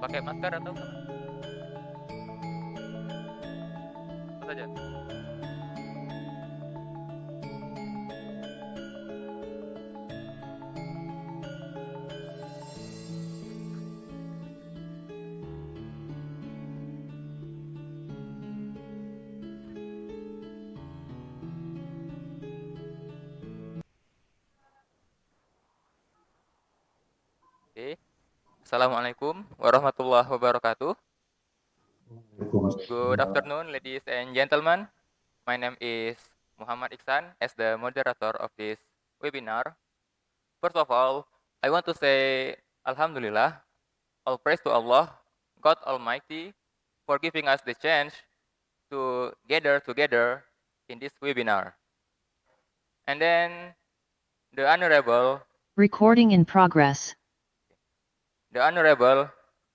pakai masker atau apa saja. Oke. Assalamualaikum warahmatullahi wabarakatuh. Good afternoon, ladies and gentlemen. My name is Muhammad Iksan as the moderator of this webinar. First of all, I want to say Alhamdulillah, all praise to Allah, God Almighty, for giving us the chance to gather together in this webinar. And then the Honorable Recording in progress. the Honorable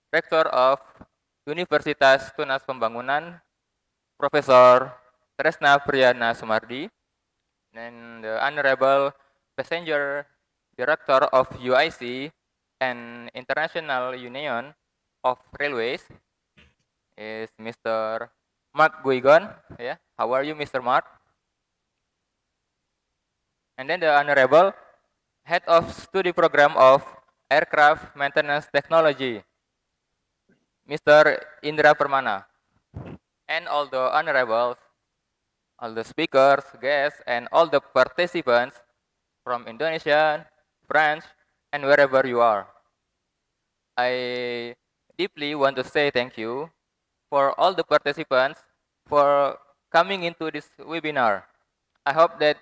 Rector of Universitas Tunas Pembangunan, Profesor Tresna Priyana Sumardi, and the Honorable Passenger Director of UIC and International Union of Railways is Mr. Mark Guigon. Yeah, how are you, Mr. Mark? And then the Honorable Head of Study Program of Aircraft Maintenance Technology, Mr. Indra Permana. And all the honorables, all the speakers, guests, and all the participants from Indonesia, France, and wherever you are. I deeply want to say thank you for all the participants for coming into this webinar. I hope that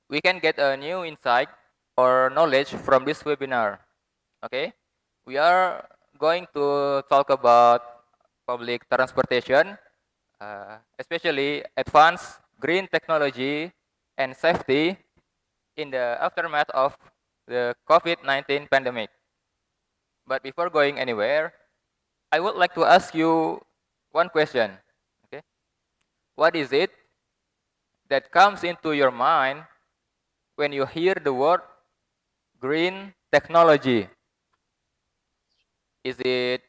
we can get a new insight or knowledge from this webinar. Okay, we are going to talk about public transportation, especially advanced green technology and safety in the aftermath of the COVID-19 pandemic. But before going anywhere, I would like to ask you one question. Okay, what is it that comes into your mind when you hear the word green technology? Is it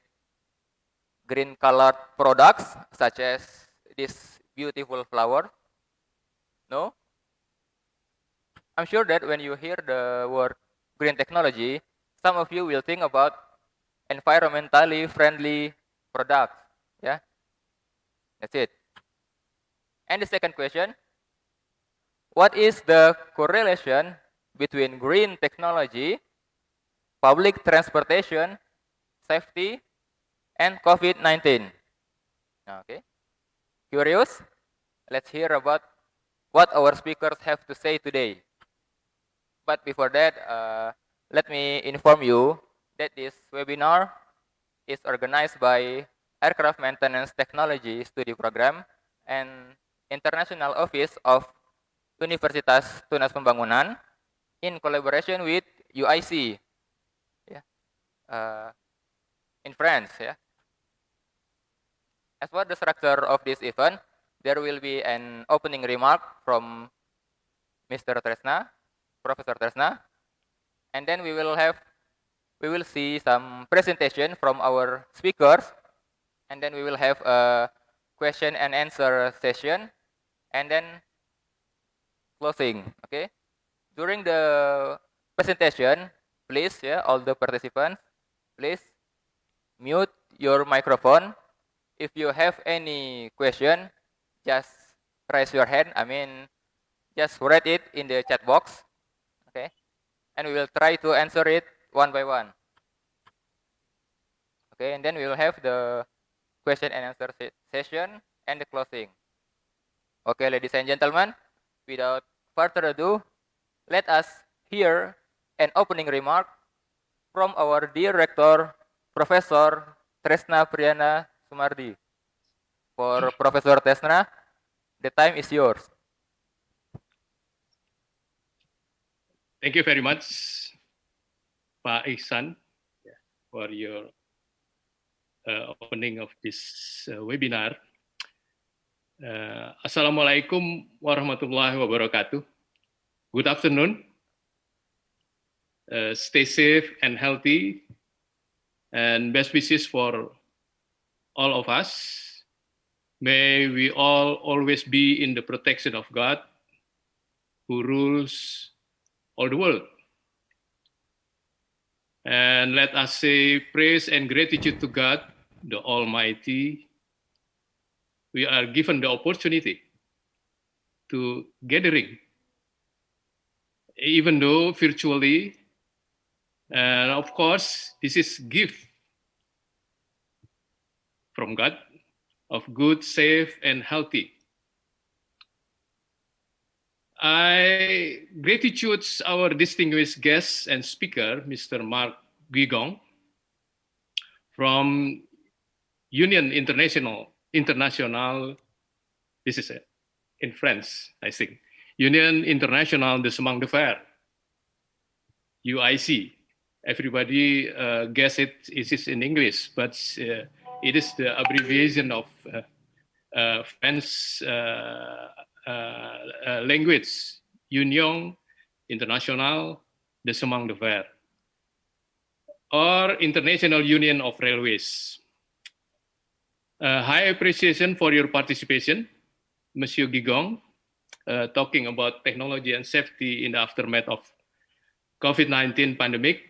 green colored products such as this beautiful flower? No? I'm sure that when you hear the word green technology, some of you will think about environmentally friendly products. Yeah, that's it. And the second question, what is the correlation between green technology, public transportation, safety, and COVID-19? Okay, curious? Let's hear about what our speakers have to say today. But before that, let me inform you that this webinar is organized by Aircraft Maintenance Technology Study Program and International Office of Universitas Tunas Pembangunan in collaboration with UIC, yeah, in France. Yeah. As for the structure of this event, there will be an opening remark from Mr. Tresna, Professor Tresna, and then we will see some presentation from our speakers, and then we will have a question and answer session, and then closing. Okay, during the presentation, please, yeah, all the participants, please mute your microphone. If you have any question, just raise your hand. I mean, just write it in the chat box. Okay, and we will try to answer it one by one. Okay, and then we will have the question and answer session and the closing. Okay, ladies and gentlemen, without further ado, let us hear an opening remark from our dear rector, Professor Tresna Priyana Sumardi. For Professor Tresna, the time is yours. Thank you very much, Pak Ihsan, for your opening of this webinar. Assalamualaikum warahmatullahi wabarakatuh. Good afternoon. Stay safe and healthy and best wishes for all of us. May we all always be in the protection of God, who rules all the world. And let us say praise and gratitude to God, the Almighty. We are given the opportunity to gathering, even though virtually. And of course, this is gift from God of good, safe, and healthy. I gratitude our distinguished guest and speaker, Mr. Mark Guigong, from Union International, this is it, in France, I think, Union International de Semang de Fer, UIC. Everybody guess it is in English, but it is the abbreviation of French language, Union Internationale de Semang de Fer, or International Union of Railways. High appreciation for your participation, Monsieur Guigong, talking about technology and safety in the aftermath of COVID-19 pandemic,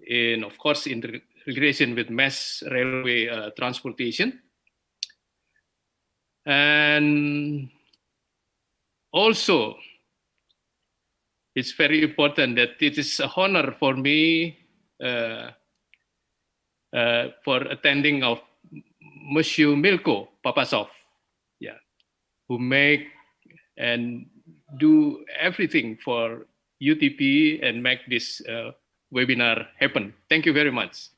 in, of course, in relation with mass railway transportation. And also, it's very important that it is a honor for me for attending of Monsieur Milko Papasov, yeah, who make and do everything for UTP and make this webinar happen. Thank you very much.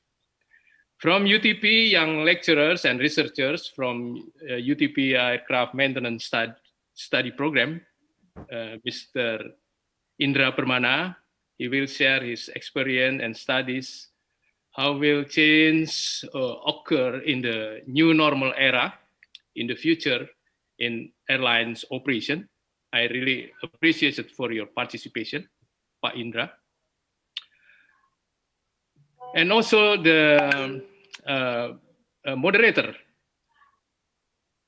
From UTP, young lecturers and researchers from UTP Aircraft Maintenance Study Program, Mr. Indra Permana, he will share his experience and studies, how will change occur in the new normal era in the future in airlines operation. I really appreciate it for your participation, Pak Indra. And also the moderator.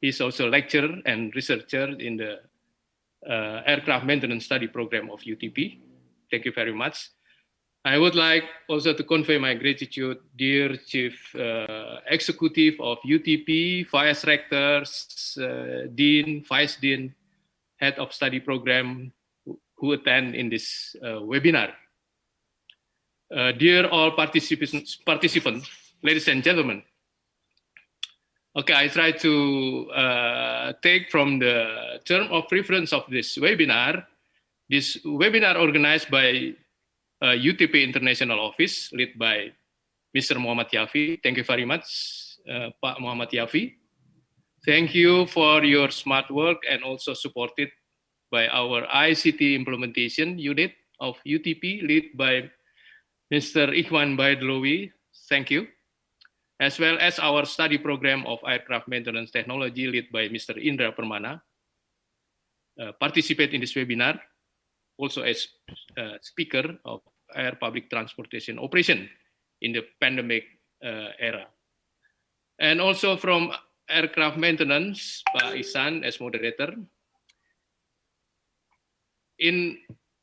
He's also a lecturer and researcher in the Aircraft Maintenance Study Program of UTP. Thank you very much. I would like also to convey my gratitude, dear Chief Executive of UTP, Vice Rectors, Dean, Vice Dean, Head of Study Program who attend in this webinar. Dear all participants, ladies and gentlemen. Okay, I try to take from the term of reference of this webinar organized by UTP International Office, led by Mr. Muhammad Yafi. Thank you very much, Pak Muhammad Yafi. Thank you for your smart work and also supported by our ICT implementation unit of UTP, led by Mr. Ikhwan Baidlowi. Thank you. As well as our study program of aircraft maintenance technology, led by Mr. Indra Permana. Participate in this webinar, also as speaker of air public transportation operation in the pandemic era. And also from aircraft maintenance, Pak Ihsan as moderator. In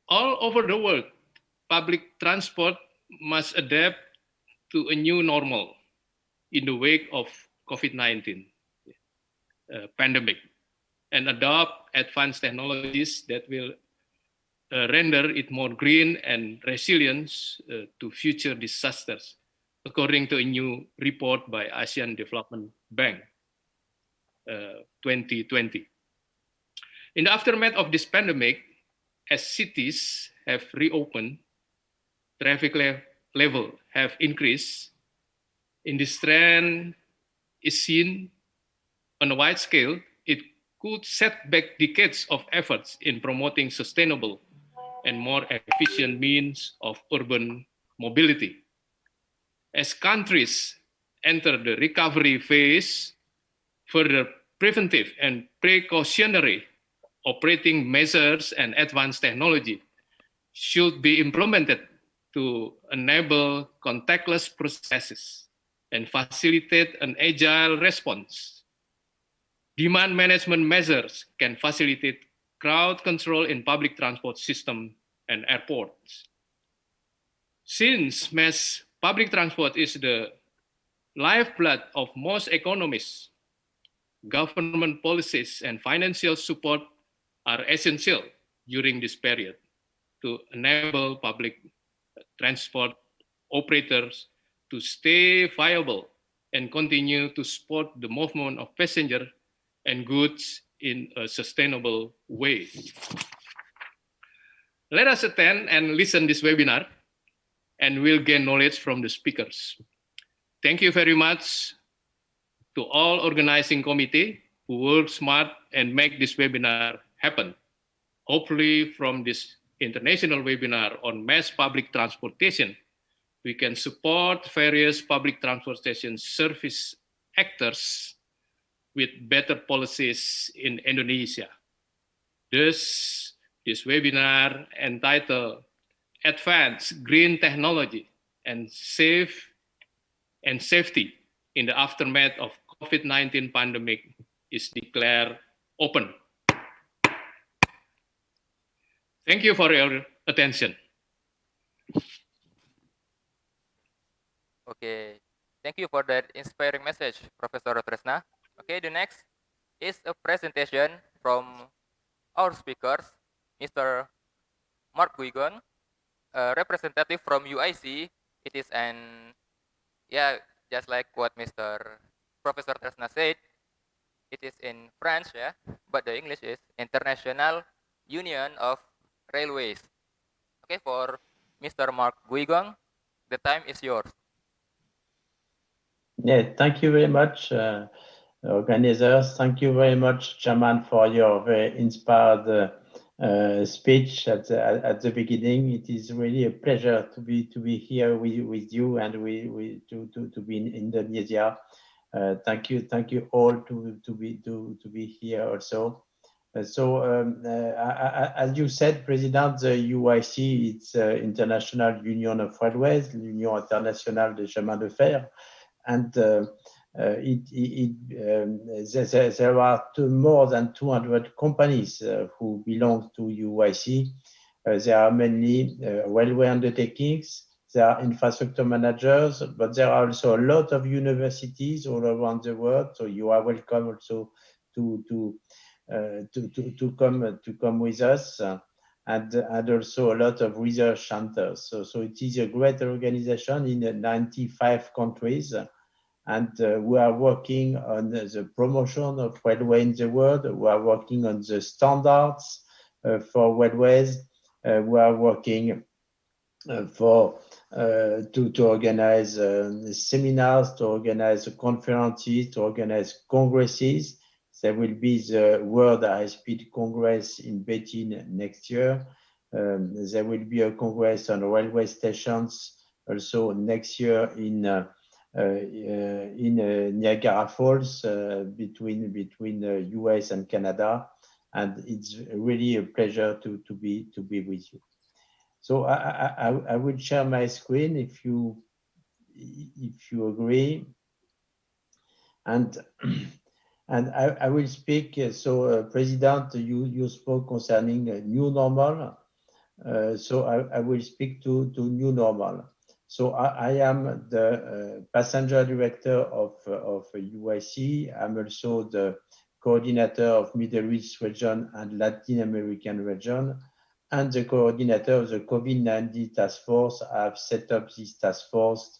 all over the world, public transport must adapt to a new normal in the wake of COVID-19 pandemic and adopt advanced technologies that will render it more green and resilient to future disasters, according to a new report by Asian Development Bank 2020. In the aftermath of this pandemic, as cities have reopened, traffic level have increased, in this trend is seen on a wide scale, it could set back decades of efforts in promoting sustainable and more efficient means of urban mobility. As countries enter the recovery phase, further preventive and precautionary operating measures and advanced technology should be implemented to enable contactless processes and facilitate an agile response. Demand management measures can facilitate crowd control in public transport system and airports. Since mass public transport is the lifeblood of most economies, government policies and financial support are essential during this period to enable public transport operators to stay viable and continue to support the movement of passengers and goods in a sustainable way. Let us attend and listen this webinar, and we'll gain knowledge from the speakers. Thank you very much to all organizing committee who work smart and make this webinar happen. Hopefully from this international webinar on mass public transportation, we can support various public transportation service actors with better policies in Indonesia. Thus, this webinar entitled Advanced Green Technology and Safety in the Aftermath of COVID-19 pandemic is declared open. Thank you for your attention. Okay, thank you for that inspiring message, Professor Tresna. Okay, the next is a presentation from our speakers, Mr. Mark Guigon, a representative from UIC. It is an, yeah, just like what Mr. Professor Tresna said, it is in French, yeah, but the English is International Union of Railways. Okay, for Mr. Mark Guigon, the time is yours. Yeah, thank you very much, organizers. Thank you very much, Chairman, for your very inspired speech at the beginning. It is really a pleasure to be here with you and to be in Indonesia. Thank you all to be here also. As you said, President, the UIC, it's International Union of Railways, l'Union Internationale des Chemins de Fer, and there are more than 200 companies who belong to UIC. There are mainly railway undertakings, there are infrastructure managers, but there are also a lot of universities all around the world. So you are welcome also to come with us, and also a lot of research centers. So it is a great organization in 95 countries. And we are working on the promotion of railway in the world. We are working on the standards for railways. We are working to organize seminars, to organize conferences, to organize congresses. There will be the World High Speed Congress in Beijing next year. There will be a congress on railway stations also next year in Niagara Falls, between the US and Canada, and it's really a pleasure to be with you. So I will share my screen if you agree, and I will speak. So President, you spoke concerning new normal. So I will speak to new normal. So I am the passenger director of UIC. I'm also the coordinator of Middle East region and Latin American region, and the coordinator of the COVID-19 task force. I've set up this task force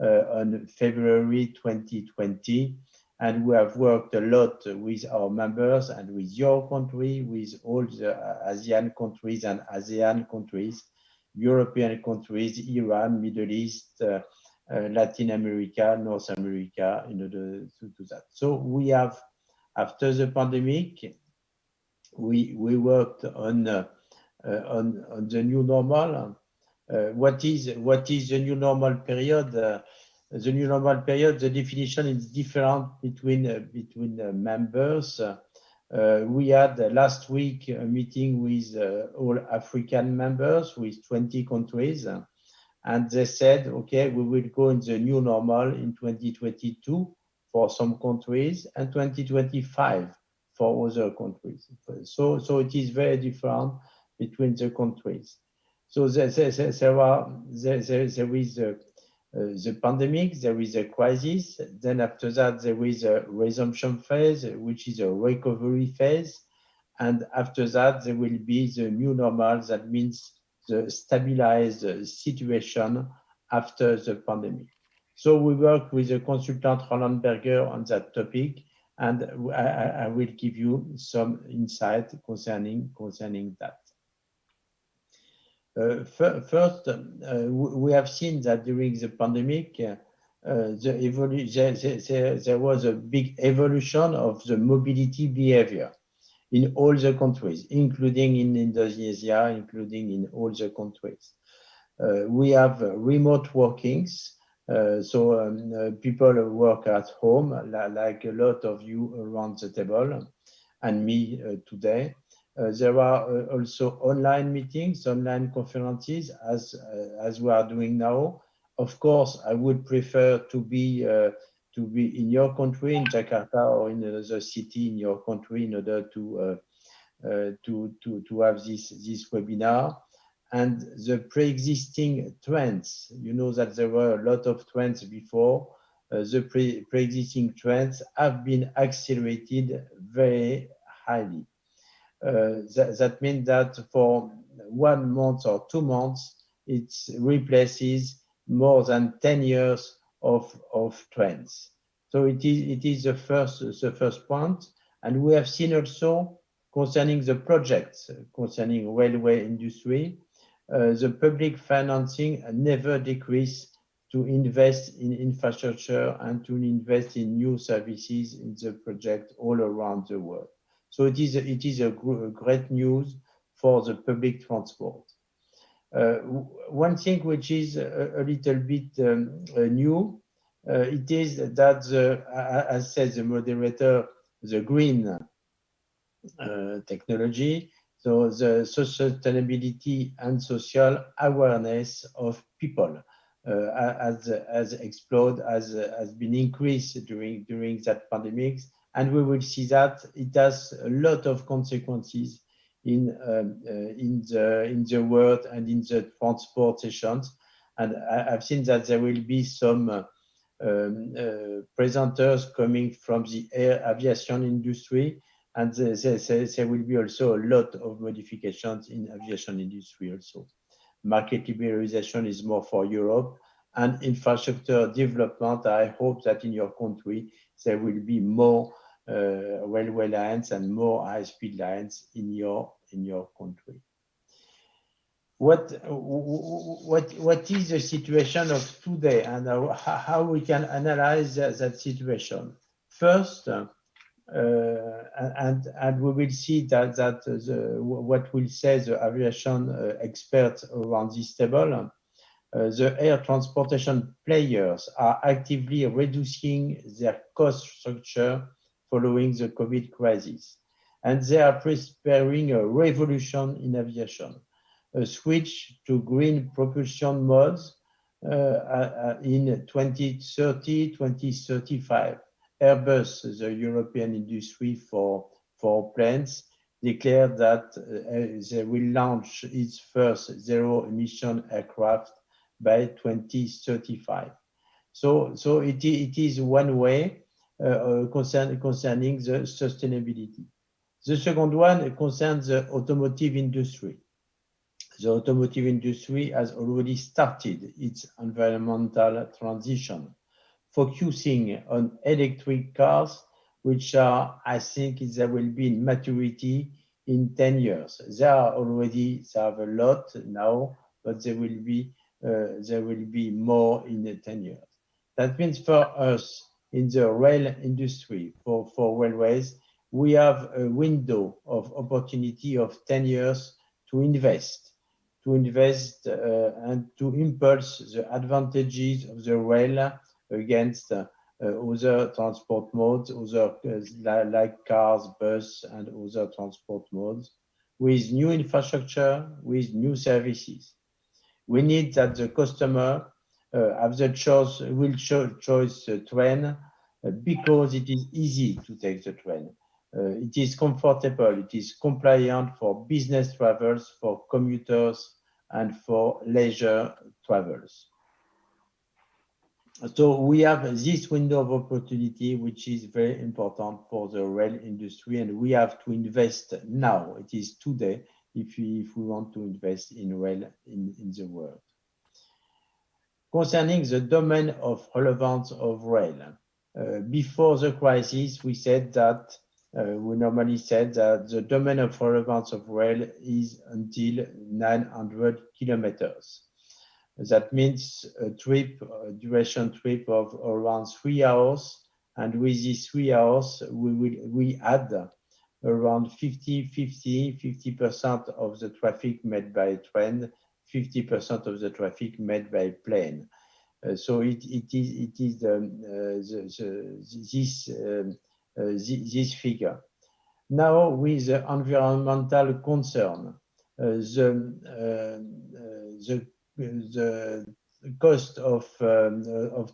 on February 2020, and we have worked a lot with our members and with your country, with all the ASEAN countries and ASEAN countries, European countries, Iran, Middle East, Latin America, North America, in order to do that. So we have, after the pandemic, we worked on the new normal. What is the new normal period? The new normal period, the definition is different between members. We had last week a meeting with all African members with 20 countries, And they said, okay, we will go in the new normal in 2022 for some countries and 2025 for other countries. So it is very different between the countries. So there is the pandemic, there is a crisis. Then after that, there is a resumption phase, which is a recovery phase. And after that, there will be the new normal. That means the stabilized situation after the pandemic. So we work with the consultant Roland Berger on that topic, and I will give you some insight concerning that. First, we have seen that during the pandemic, there was a big evolution of the mobility behavior in all the countries, including in Indonesia, including in all the countries. We have remote workings, people work at home, like a lot of you around the table, and me today. There are also online meetings, online conferences, as we are doing now. Of course, I would prefer to be in your country, in Jakarta, or in another city in your country, in order to have this webinar. And the pre-existing trends, you know that there were a lot of trends before. The pre-existing trends have been accelerated very highly. That means that for 1 month or 2 months, it replaces more than 10 years of trends. So it is the first point. And we have seen also concerning the projects, concerning railway industry, the public financing never decreased to invest in infrastructure and to invest in new services in the project all around the world. So it is a great news for the public transport. One thing which is a little bit new, it is that as said the moderator, the green technology, so the sustainability and social awareness of people has exploded, has been increased during that pandemic. And we will see that it has a lot of consequences in the world and in the transportations. And I've seen that there will be some presenters coming from the aviation industry, and there will be also a lot of modifications in aviation industry also. Market liberalization is more for Europe, and infrastructure development, I hope that in your country there will be more railway lines and more high-speed lines in your country. What is the situation of today, and how we can analyze that situation? First, and we will see that what will say the aviation experts around this table. The air transportation players are actively reducing their cost structure following the COVID crisis, and they are preparing a revolution in aviation, a switch to green propulsion modes in 2030, 2035. Airbus, the European industry for planes, declared that they will launch its first zero-emission aircraft by 2035. So it is one way concerning the sustainability. The second one concerns the automotive industry. The automotive industry has already started its environmental transition, focusing on electric cars, which are, I think, there will be in maturity in 10 years. There have a lot now, but there will be more in 10 years. That means for us in the rail industry, for railways, we have a window of opportunity of 10 years to invest and to impulse the advantages of the rail against other transport modes, like cars, bus, and other transport modes, with new infrastructure, with new services. We need that the customer have the choice, choose the train because it is easy to take the train. It is comfortable, it is compliant for business travels, for commuters, and for leisure travels. So we have this window of opportunity, which is very important for the rail industry, and we have to invest now. It is today if we want to invest in rail in the world. Concerning the domain of relevance of rail, before the crisis, we said that we normally said that the domain of relevance of rail is until 900 kilometers. That means a trip, a duration trip of around 3 hours. And with these 3 hours, we add around 50% of the traffic made by train, 50% of the traffic made by plane. So it is this figure. Now with the environmental concern, the cost of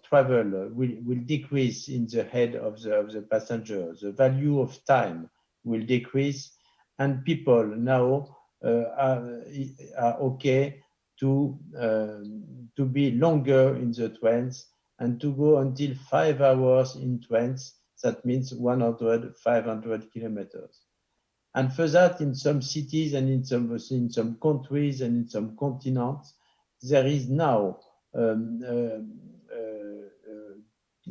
travel will decrease in the head of the passenger. The value of time will decrease, and people now are okay to be longer in the trains and to go until 5 hours in trains. That means 100, 500 kilometers. And for that, in some cities and in some countries and in some continents, there is now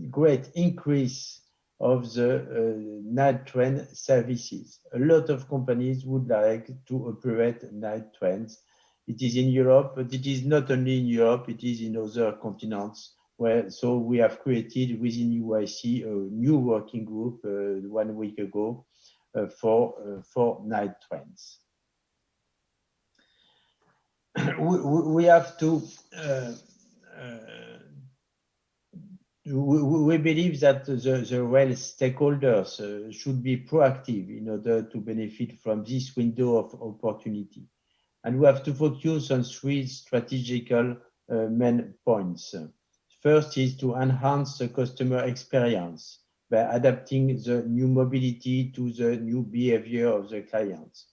great increase of the night train services. A lot of companies would like to operate night trains. It is in Europe, but it is not only in Europe, it is in other continents. So we have created within UIC a new working group 1 week ago for night trains. We have to we believe that the rail stakeholders should be proactive in order to benefit from this window of opportunity. And we have to focus on 3 strategical main points. First is to enhance the customer experience by adapting the new mobility to the new behavior of the clients.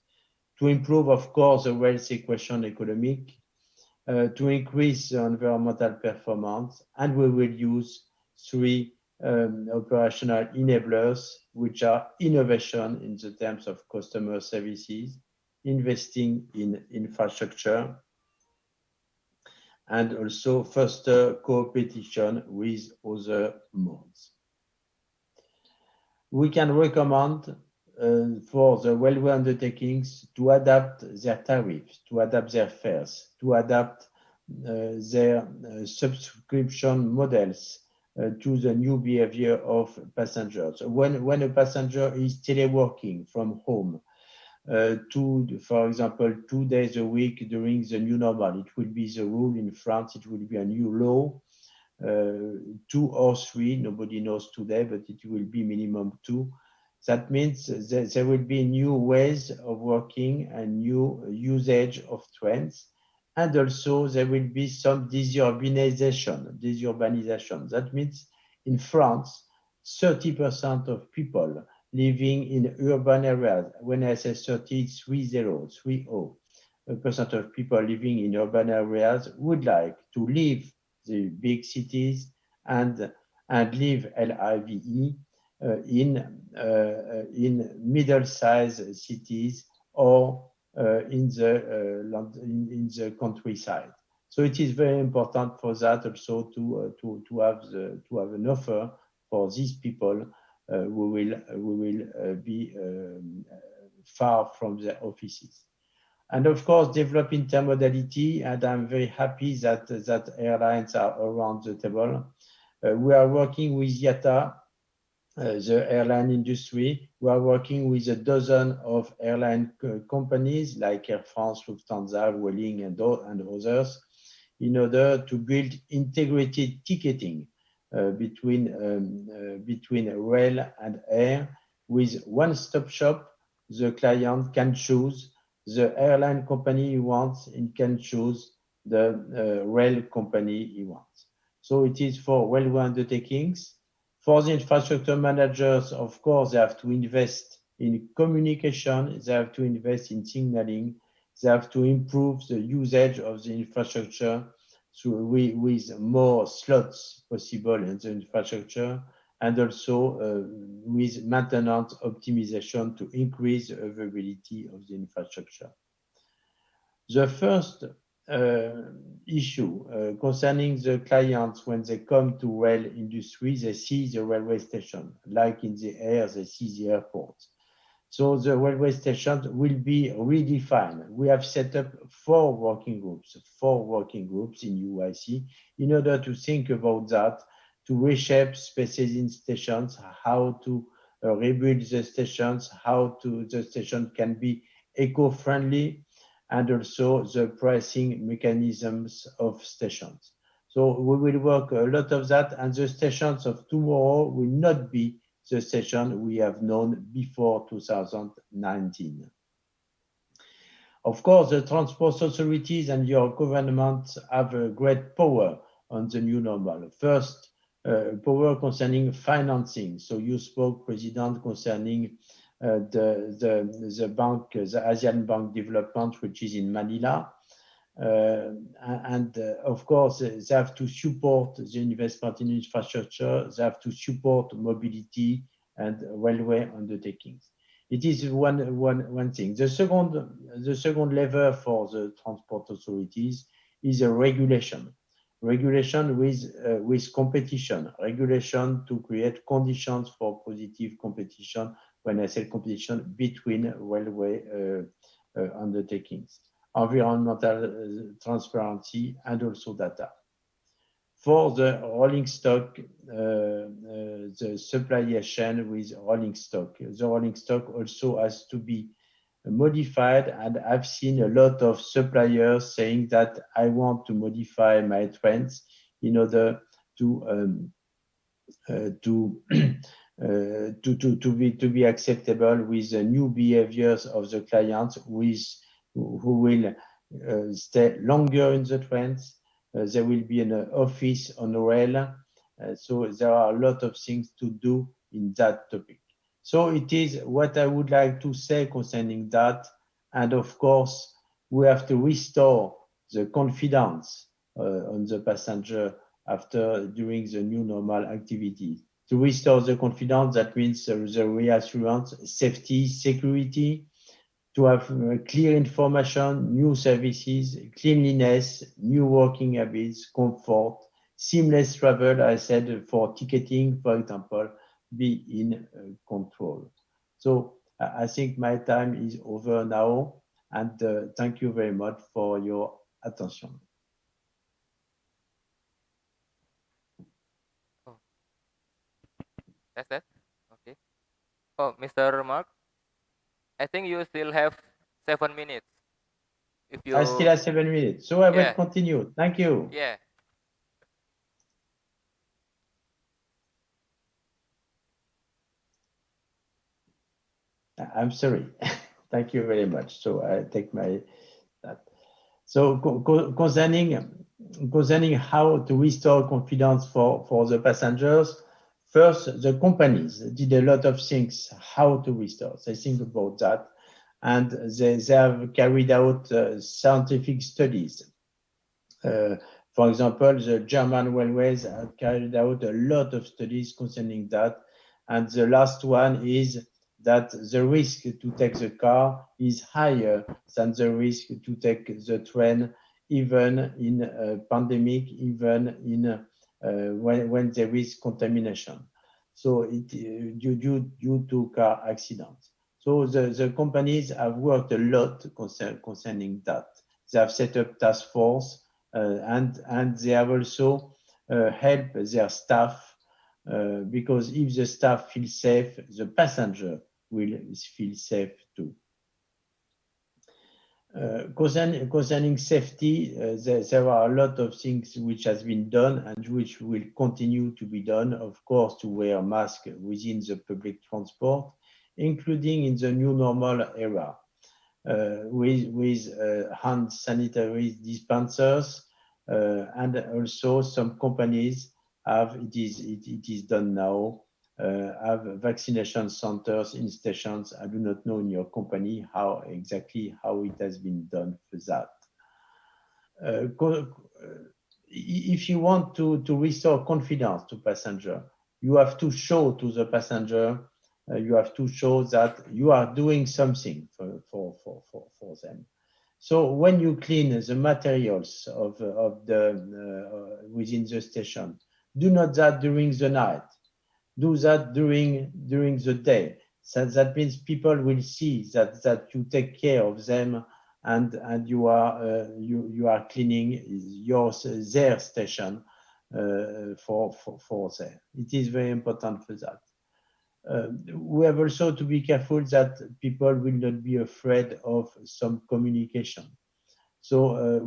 To improve, of course, the rail's equation economic, to increase the environmental performance, and we will use 3 operational enablers, which are innovation in the terms of customer services, investing in infrastructure, and also faster cooperation with other modes. We can recommend for the railway undertakings to adapt their tariffs, to adapt their fares, to adapt their subscription models to the new behavior of passengers. When a passenger is teleworking from home, for example, 2 days a week during the new normal, it will be the rule in France, it will be a new law, 2 or 3, nobody knows today, but it will be minimum 2. That means that there will be new ways of working and new usage of trains. And also there will be some desurbanization. That means in France, 30% of people living in urban areas, when I say 30, it's 30% of people living in urban areas would like to leave the big cities and live LIVE in middle-sized cities or in the countryside. So it is very important for that also to have an offer for these people who will be far from their offices. And of course, develop intermodality, and I'm very happy that airlines are around the table. We are working with IATA, the airline industry. We are working with a dozen of airline companies like Air France, Lufthansa, Vueling, and others in order to build integrated ticketing between rail and air with one-stop shop. The client can choose the airline company he wants and can choose the rail company he wants. So it is for railway undertakings. For the infrastructure managers, of course, they have to invest in communication, they have to invest in signaling, they have to improve the usage of the infrastructure with more slots possible in the infrastructure, and also with maintenance optimization to increase the availability of the infrastructure. The first issue concerning the clients when they come to rail industry, they see the railway station, like in the air, they see the airport. So the railway stations will be redefined. We have set up four working groups in UIC in order to think about that, to reshape spaces in stations, how to rebuild the stations, how the station can be eco-friendly, and also the pricing mechanisms of stations. So we will work a lot of that, and the stations of tomorrow will not be the station we have known before 2019. Of course, the transport authorities and your government have a great power on the new normal. First, power concerning financing. So you spoke, President, concerning the bank, the Asian Bank Development, which is in Manila. Of course, they have to support the investment in infrastructure, they have to support mobility and railway undertakings. It is one thing. The second lever for the transport authorities is a regulation. Regulation with competition, regulation to create conditions for positive competition, when I say competition, between railway undertakings, environmental transparency, and also data. For the rolling stock, the supply chain with rolling stock. The rolling stock also has to be modified, and I've seen a lot of suppliers saying that I want to modify my trends in order to be acceptable with the new behaviors of the clients, who will stay longer in the trends. There will be an office on rail. So there are a lot of things to do in that topic. So it is what I would like to say concerning that. And of course, we have to restore the confidence on the passenger during the new normal activity. To restore the confidence, that means the reassurance, safety, security, to have clear information, new services, cleanliness, new working habits, comfort, seamless travel, I said, for ticketing, for example, be in control. So I think my time is over now, and thank you very much for your attention. Oh, that's that. Okay. Oh, Mr. Mark, I think you still have 7 minutes. If you, I still have 7 minutes, so I will yeah, continue. Thank you. yeah. I'm sorry. Thank you very much. So I take that. So concerning how to restore confidence for the passengers, first, the companies did a lot of things how to restore. They think about that, and they have carried out scientific studies. For example, the German railways have carried out a lot of studies concerning that, and the last one is that the risk to take the car is higher than the risk to take the train, even in a pandemic, even in when there is contamination. So due to car accidents. So the companies have worked a lot concerning that. They have set up task force, and they have also helped their staff, because if the staff feels safe, the passenger will feel safe too. Concerning safety, there are a lot of things which has been done and which will continue to be done, of course, to wear a mask within the public transport, including in the new normal era. with hand sanitary dispensers, and also some companies have, it is done now, have vaccination centers in stations. I do not know in your company how exactly how it has been done for that. If you want to restore confidence to passenger, you have to show to the passenger, you have to show that you are doing something for them. So when you clean the materials of the within the station, do not that during the night. Do that during the day. So that means people will see that you take care of them, and you are cleaning their station for them. It is very important for that. We have also to be careful that people will not be afraid of some communication. So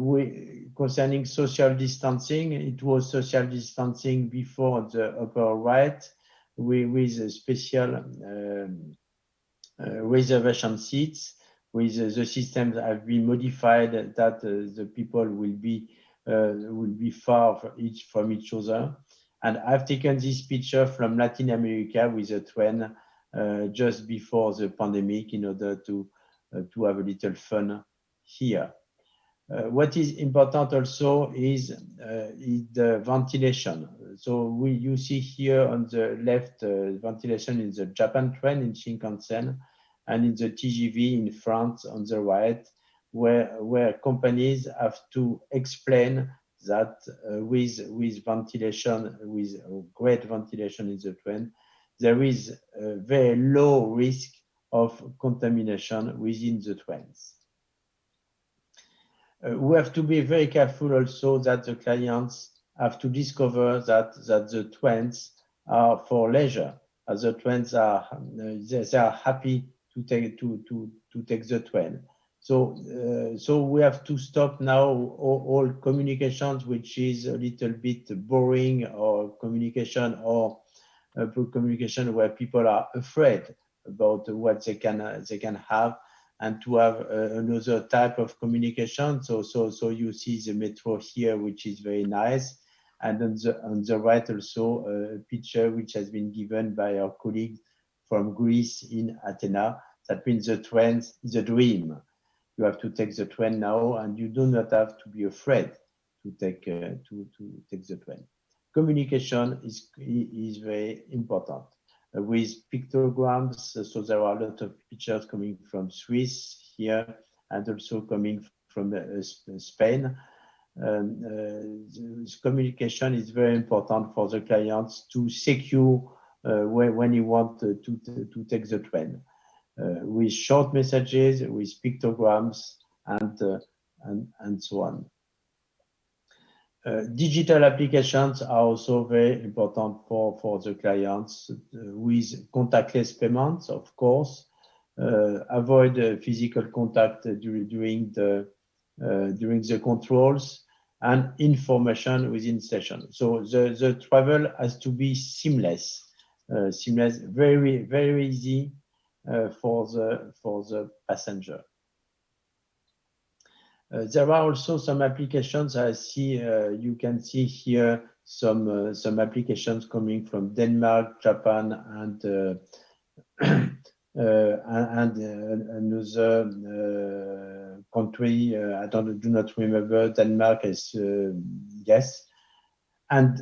concerning social distancing, it was social distancing before the upper right with a special reservation seats. With the systems have been modified that the people will be far from each other. And I've taken this picture from Latin America with a train just before the pandemic in order to have a little fun here. What is important also is the ventilation. So you see here on the left ventilation in the Japan train in Shinkansen, and in the TGV in France on the right, where companies have to explain that with ventilation, with great ventilation in the train, there is a very low risk of contamination within the trains. We have to be very careful also that the clients have to discover that the trains are for leisure, as the trains are they are happy to take the train. So we have to stop now all communications which is a little bit boring, or communication where people are afraid about what they can have, and to have another type of communication. So you see the metro here, which is very nice. And on the right also a picture which has been given by our colleagues from Greece in Athena. That means the train is a dream. You have to take the train now, and you do not have to be afraid to take the train. Communication is very important. With pictograms, so there are a lot of pictures coming from Swiss here, and also coming from Spain. Communication is very important for the clients to secure when you want to take the train, with short messages, with pictograms, and so on. Digital applications are also very important for the clients, with contactless payments, of course. Avoid physical contact during the controls, and information within station. So the travel has to be seamless, very, very easy for the passenger. There are also some applications. I see you can see here some applications coming from Denmark, Japan, and another country. I do not remember. Denmark is yes, and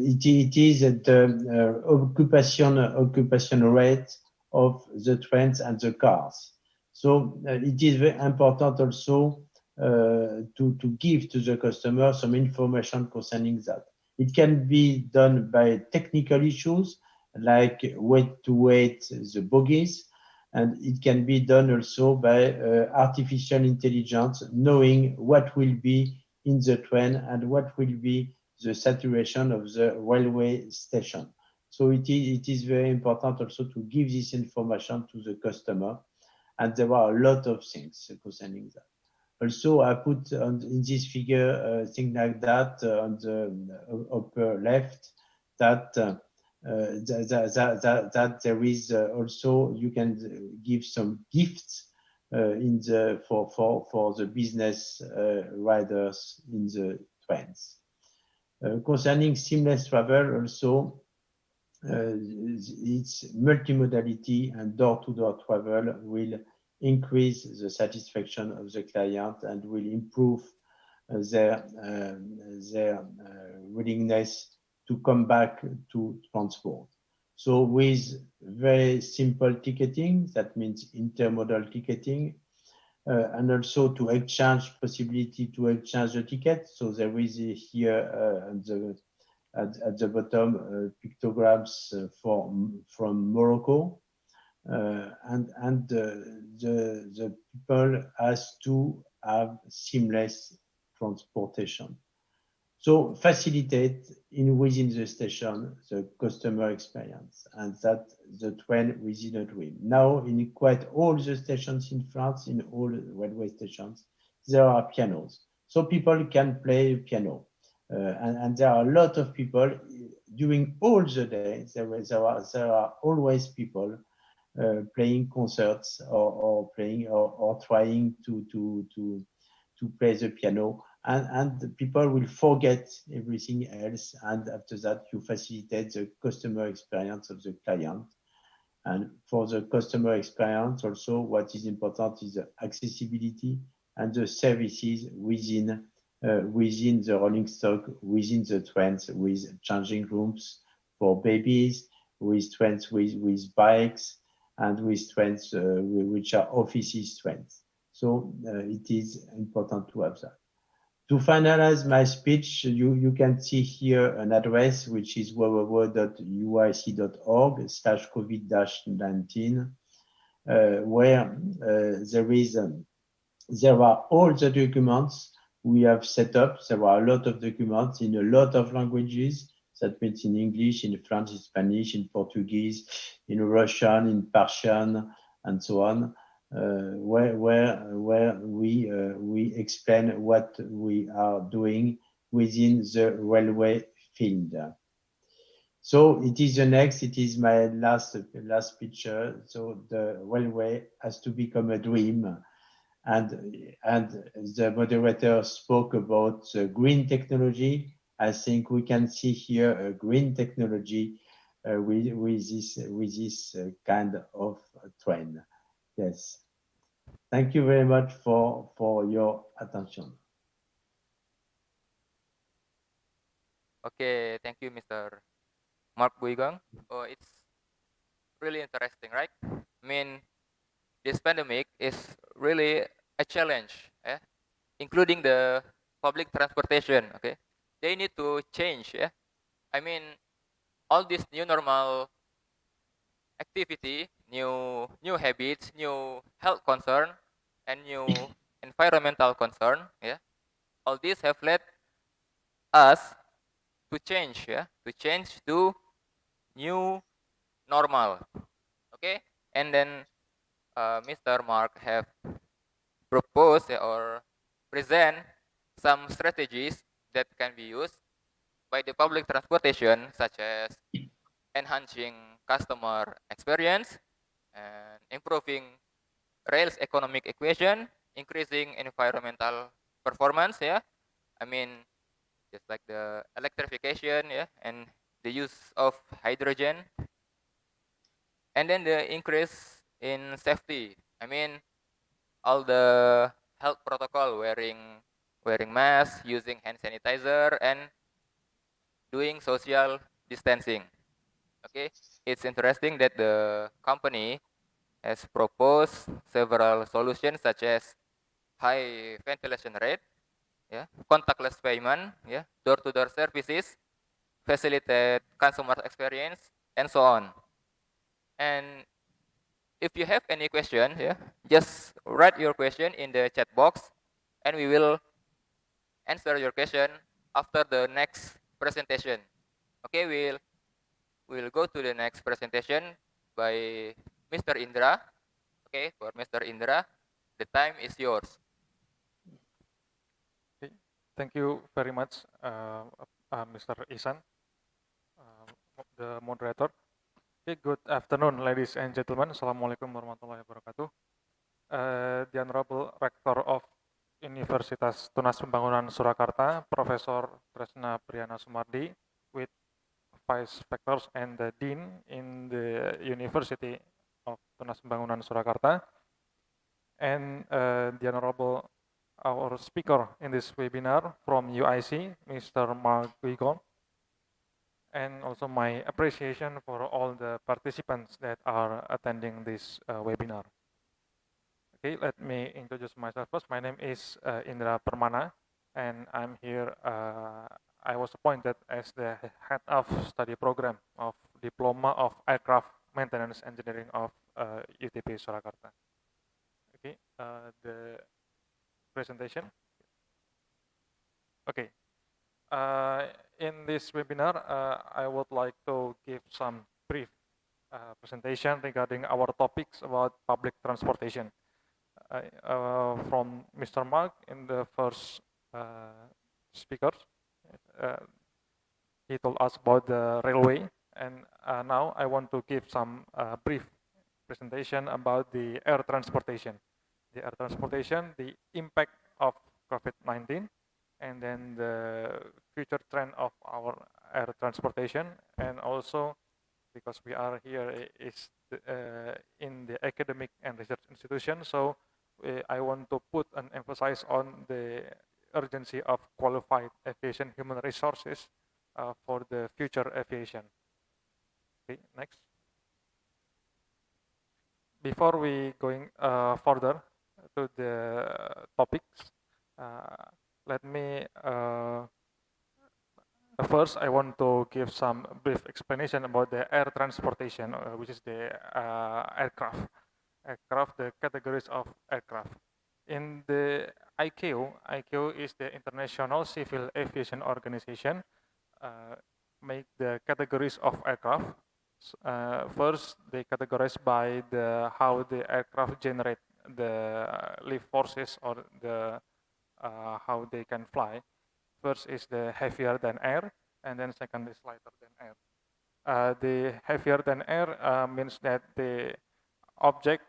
it is the occupation rate of the trains and the cars. So it is very important also to give to the customer some information concerning that. It can be done by technical issues like weight to weight the bogies, and it can be done also by artificial intelligence, knowing what will be in the train and what will be the saturation of the railway station. So it is very important also to give this information to the customer, and there are a lot of things concerning that. Also, I put in this figure thing like that on the upper left, that that there is also, you can give some gifts for the business riders in the trains. Concerning seamless travel, also its multimodality and door-to-door travel will increase the satisfaction of the client and will improve their willingness to come back to transport. So with very simple ticketing, that means intermodal ticketing, and also to exchange possibility to exchange the ticket. So there is here at the bottom pictograms from Morocco, and the people has to have seamless transportation. So facilitate within the station the customer experience, and that the train within a dream. Now in quite all the stations in France, in all railway stations, there are pianos. So people can play piano. And there are a lot of people during all the day. There are always people playing concerts or playing or trying to play the piano, and the people will forget everything else, and after that you facilitate the customer experience of the client. And for the customer experience also, what is important is the accessibility and the services within the rolling stock, within the trains, with changing rooms for babies, with trains with bikes, and with trains which are offices trains. So it is important to have that. To finalize my speech, you can see here an address, which is www.uic.org/COVID-19, where there are all the documents we have set up. There are a lot of documents in a lot of languages. That means in English, in French, in Spanish, in Portuguese, in Russian, in Persian, and so on. Where we explain what we are doing within the railway field. So it is it is my last picture. So the railway has to become a dream, and the moderator spoke about green technology. I think we can see here a green technology with this kind of train. Yes. Thank you very much for your attention. Okay, thank you, Mr. Mark Buigang. Oh, it's really interesting, right? I mean, this pandemic is really a challenge, including the public transportation. Okay, they need to change. Yeah, I mean, all this new normal activity, new habits, new health concern, and new environmental concern. Yeah, all these have led us to change. Yeah, to change to new normal. Okay, and then Mr. Mark have proposed or present some strategies that can be used by the public transportation, such as enhancing customer experience and improving rail's economic equation, increasing environmental performance. Yeah, I mean, just like the electrification, yeah, and the use of hydrogen, and then the increase in safety. I mean, all the health protocol, wearing mask, using hand sanitizer, and doing social distancing. Okay, it's interesting that the company has proposed several solutions such as high ventilation rate, yeah, contactless payment, yeah, door-to-door services, facilitate customer experience, and so on. And if you have any question, yeah, just write your question in the chat box, and we will answer your question after the next presentation. Okay, we'll go to the next presentation by Mr. Indra. Okay, for Mr. Indra, the time is yours. Okay. Thank you very much, Mr. Isan, the moderator. Okay, good afternoon, ladies and gentlemen. Assalamualaikum warahmatullahi wabarakatuh. the Honorable Rector of Universitas Tunas Pembangunan Surakarta, Professor Tresna Priyana Sumardi, with Vice Rectors and the Dean in the University of Tunas Pembangunan Surakarta, and the Honorable our speaker in this webinar from UIC, Mr. Mark Wigon, and also my appreciation for all the participants that are attending this webinar. Okay, let me introduce myself first. My name is Indra Permana, and I'm here. I was appointed as the head of study program of Diploma of Aircraft Maintenance Engineering of UTP Surakarta. Okay, the presentation. Okay, in this webinar, I would like to give some brief presentation regarding our topics about public transportation. From Mr. Mark in the first speaker. He told us about the railway, and now I want to give some brief presentation about the air transportation. The air transportation, the impact of COVID-19, and then the future trend of our air transportation, and also because we are here is in the academic and research institution, so I want to put an emphasis on the urgency of qualified aviation human resources for the future aviation. Okay, next. Before we going further to the topics, let me first I want to give some brief explanation about the air transportation, which is the aircraft. The categories of aircraft. In the ICAO is the International Civil Aviation Organization, make the categories of aircraft. First, they categorize by how the aircraft generate the lift forces or the how they can fly. First is the heavier than air, and then second is lighter than air. The heavier than air means that the object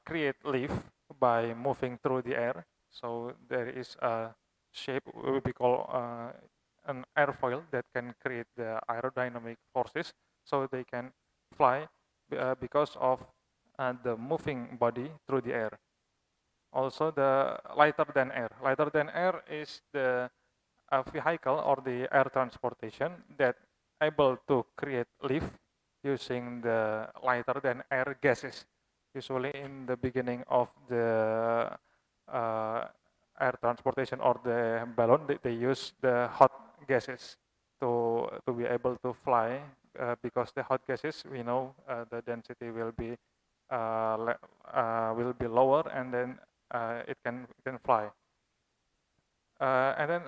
create lift by moving through the air. So there is a shape we call an airfoil that can create the aerodynamic forces, so they can fly because of the moving body through the air. Also, the lighter than air. Lighter than air is the vehicle or the air transportation that able to create lift using the lighter than air gases. Usually in the beginning of the air transportation or the balloon, they use the hot gases to be able to fly because the hot gases, we know the density will be lower, and then it can fly. And then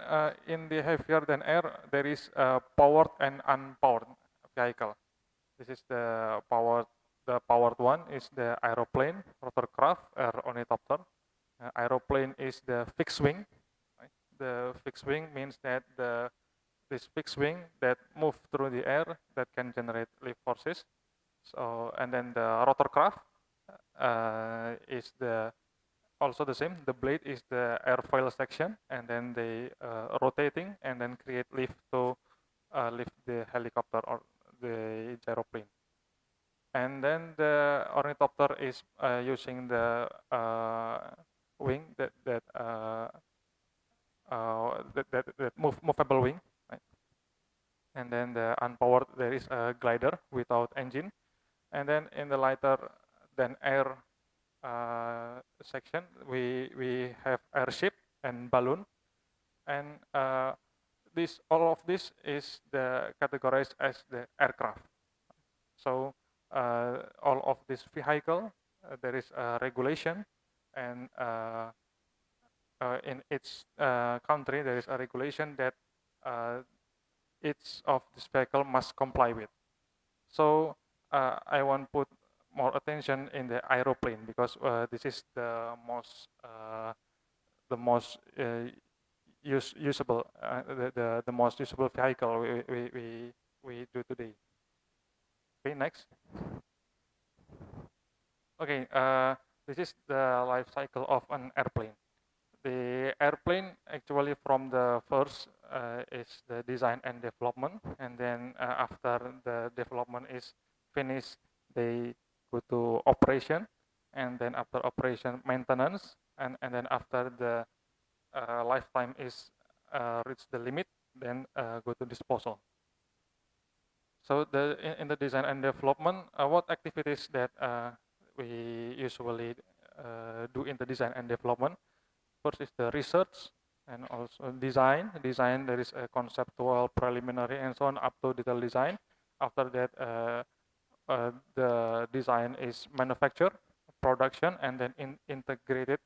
in the heavier than air, there is powered and unpowered vehicle. This is the powered. The powered one is the aeroplane, rotorcraft, or ornithopter. Aeroplane is the fixed wing. Right? The fixed wing means that this fixed wing that move through the air that can generate lift forces. So, and then the rotorcraft is also the same. The blade is the airfoil section, and then they rotating and then create lift to lift the helicopter or the aeroplane. And then the ornithopter is using the wing that movable wing, right? And then the unpowered, there is a glider without engine. And then in the lighter than air section, we have airship and balloon, and all of this is categorized as the aircraft. So all of this vehicle, there is a regulation, and in each country there is a regulation that each of this vehicle must comply with. So I want to put more attention in the aeroplane because this is the most usable the most usable vehicle we do today. Okay, next. Okay, This is the life cycle of an airplane. The airplane actually from the first is the design and development, and then after the development is finished, they go to operation, and then after operation maintenance, and then after the lifetime is reached the limit, then go to disposal. So in the design and development, what activities that we usually do in the design and development? First is the research and also design. Design, there is a conceptual, preliminary, and so on up to detail design. After that, the design is manufactured, production, and then integrated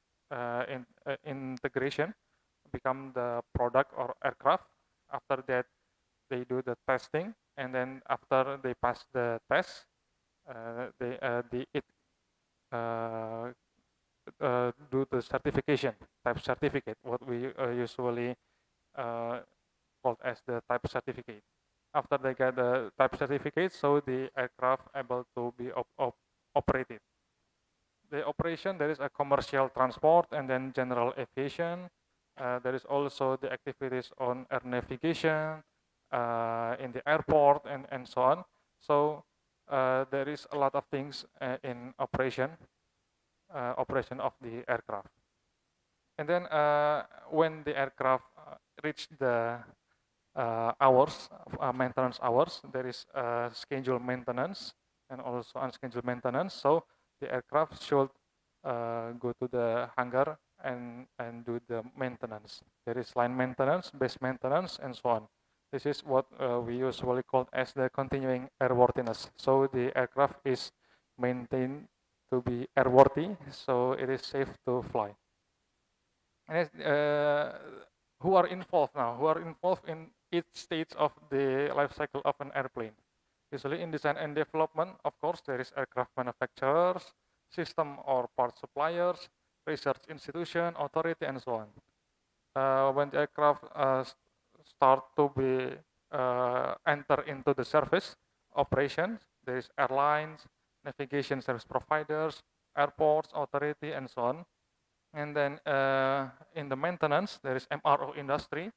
integration become the product or aircraft. After that, they do the testing, and then after they pass the test, it do the certification, type certificate, what we usually called as the type certificate. After they get the type certificate, so the aircraft able to be operated. The operation, there is a commercial transport and then general aviation. There is also the activities on air navigation in the airport and so on. So there is a lot of things in operation of the aircraft. And then when the aircraft reach the hours, maintenance hours, there is scheduled maintenance and also unscheduled maintenance. So the aircraft should go to the hangar and do the maintenance. There is line maintenance, base maintenance, and so on. This is what we usually call as the continuing airworthiness. So the aircraft is maintained to be airworthy, so it is safe to fly. And who are involved now? Who are involved in each stage of the life cycle of an airplane? Usually in design and development, of course, there is aircraft manufacturers, system or part suppliers, research institution, authority, and so on. When the aircraft start to be enter into the service operations, there is airlines, navigation service providers, airports, authority, and so on. And then in the maintenance, there is MRO industry.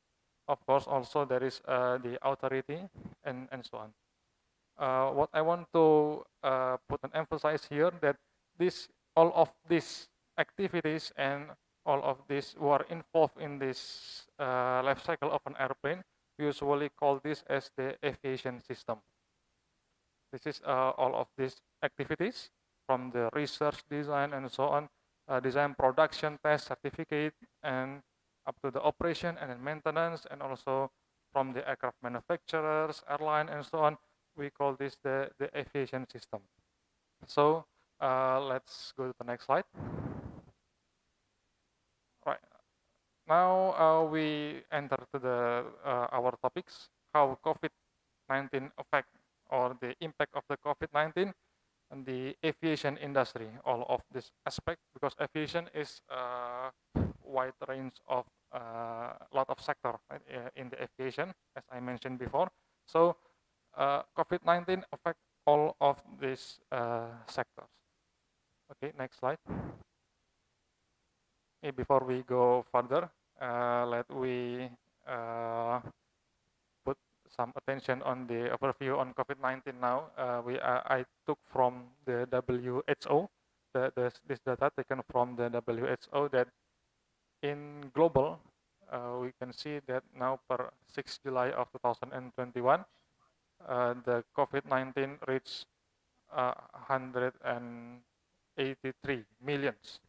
Of course, also there is the authority and so on. What I want to put an emphasis here that all of these activities and all of these who are involved in this life cycle of an airplane, we usually call this as the aviation system. This is all of these activities from the research, design, and so on, design, production, test, certificate, and up to the operation and then maintenance, and also from the aircraft manufacturers, airline, and so on. We call this the aviation system. So let's go to the next slide. Right. Now we enter to the our topics, how COVID-19 affect or the impact of the COVID-19 and the aviation industry, all of this aspect, because aviation is a wide range of a lot of sector, right, in the aviation, as I mentioned before. So COVID-19 affect all of these sectors. Okay, next slide. Okay, before we go further, let we put some attention on the overview on COVID-19 now. I took from the WHO, this data taken from the WHO that in global, we can see that now per 6 July of 2021, the COVID-19 reached 183 millions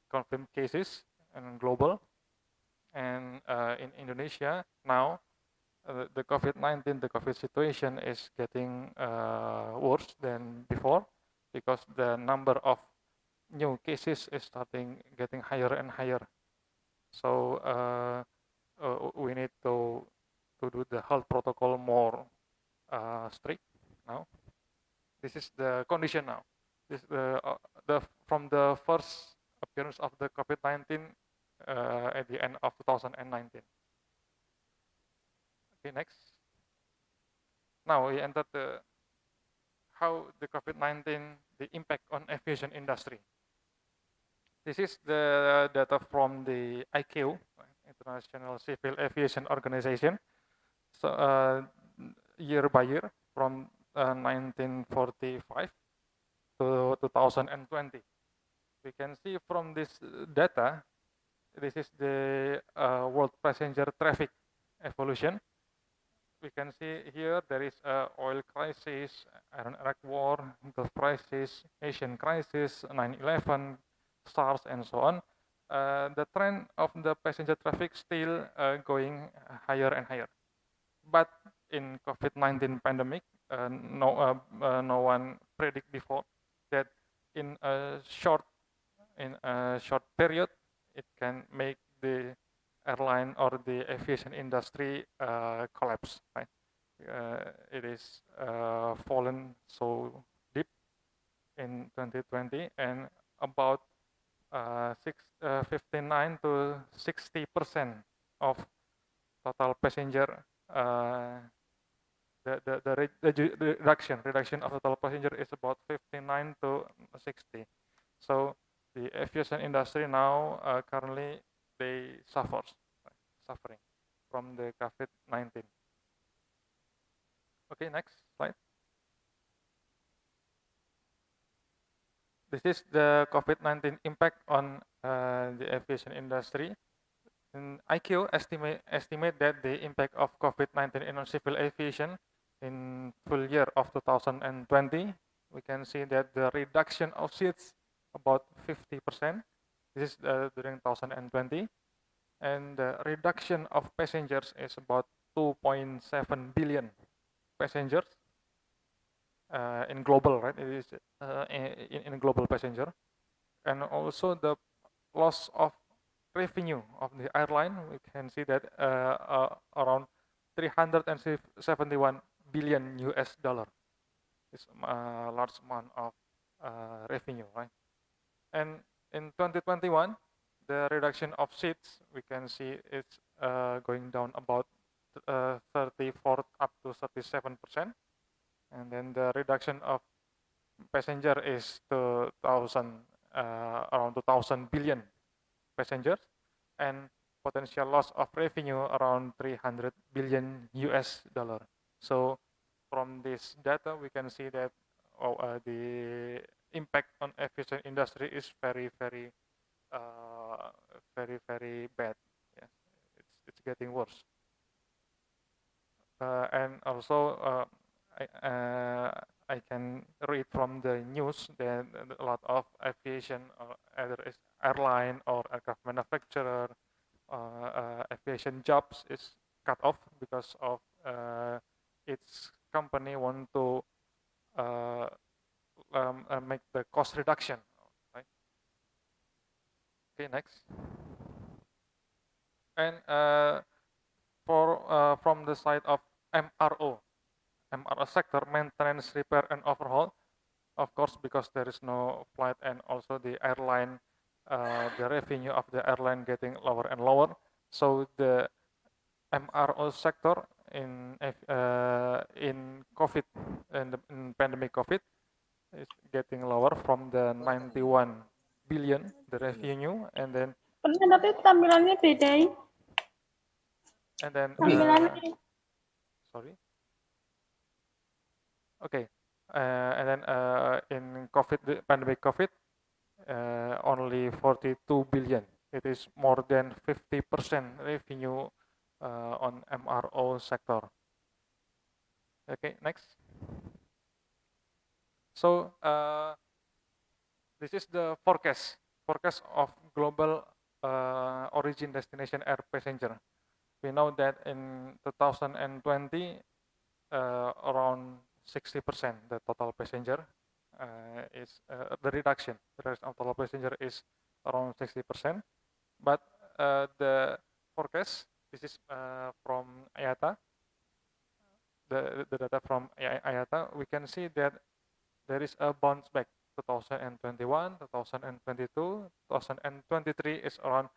confirmed cases in global. And in Indonesia now, the COVID-19, the COVID situation is getting worse than before because the number of new cases is getting higher and higher. So we need to do the health protocol more strict now. This is the condition now. This from the first appearance of the COVID-19 at the end of 2019. Okay, next. Now we enter how the COVID-19, the impact on aviation industry. This is the data from the ICAO, International Civil Aviation Organization. So year by year from 1945 to 2020. We can see from this data, this is the world passenger traffic evolution. We can see here there is a oil crisis, Iraq war, Gulf crisis, Asian crisis, 9/11, SARS, and so on. The trend of the passenger traffic still going higher and higher. But in COVID-19 pandemic, no one predict before that in a short period, it can make the airline or the aviation industry collapse. Right? It is fallen so deep in 2020, and about 59 to 60% of total passenger the reduction of total passenger is about 59 to 60. So the aviation industry now currently they suffering from the COVID-19. Okay, next slide. This is the COVID-19 impact on the aviation industry. And IQ estimate that the impact of COVID-19 on civil aviation in full year of 2020, we can see that the reduction of seats about 50%. This is during 2020, and the reduction of passengers is about 2.7 billion passengers in global, right? It is in global passenger, and also the loss of revenue of the airline. We can see that around 371 billion US dollar. It's a large amount of revenue, right? And in 2021, the reduction of seats, we can see it's going down about 34 up to 37%. And then the reduction of passenger is around 2,000 billion passengers, and potential loss of revenue around 300 billion US dollar. So from this data, we can see that the impact on aviation industry is very bad. Yes, it's getting worse. And also I can read from the news that a lot of aviation, either is airline or aircraft manufacturer, aviation jobs is cut off because of its company want to make the cost reduction. Right? Okay, next. And from the side of MRO sector, maintenance, repair, and overhaul, of course, because there is no flight, and also the airline, the revenue of the airline getting lower and lower. So the MRO sector in COVID, in pandemic COVID, is getting lower from the 91 billion the revenue, and then tampilannya beda. And then, sorry. Okay, and then in COVID, pandemic COVID, only 42 billion. It is more than 50% revenue on MRO sector. Okay, next. So this is the forecast of global origin destination air passenger. We know that in 2020, around 60% the total passenger is the reduction. The rest of total passenger is around 60%. But the forecast, this is from IATA, the data from IATA, we can see that there is a bounce back. 2021, 2022, 2023 is around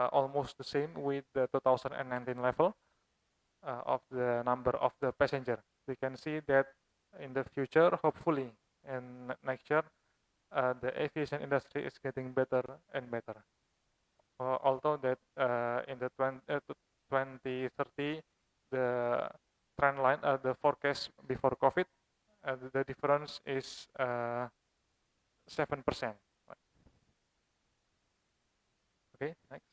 almost the same with the 2019 level of the number of the passenger. We can see that in the future, hopefully, in next year, the aviation industry is getting better and better. Although that in the 2030, the trend line, the forecast before COVID, the difference is 7%. Okay, next.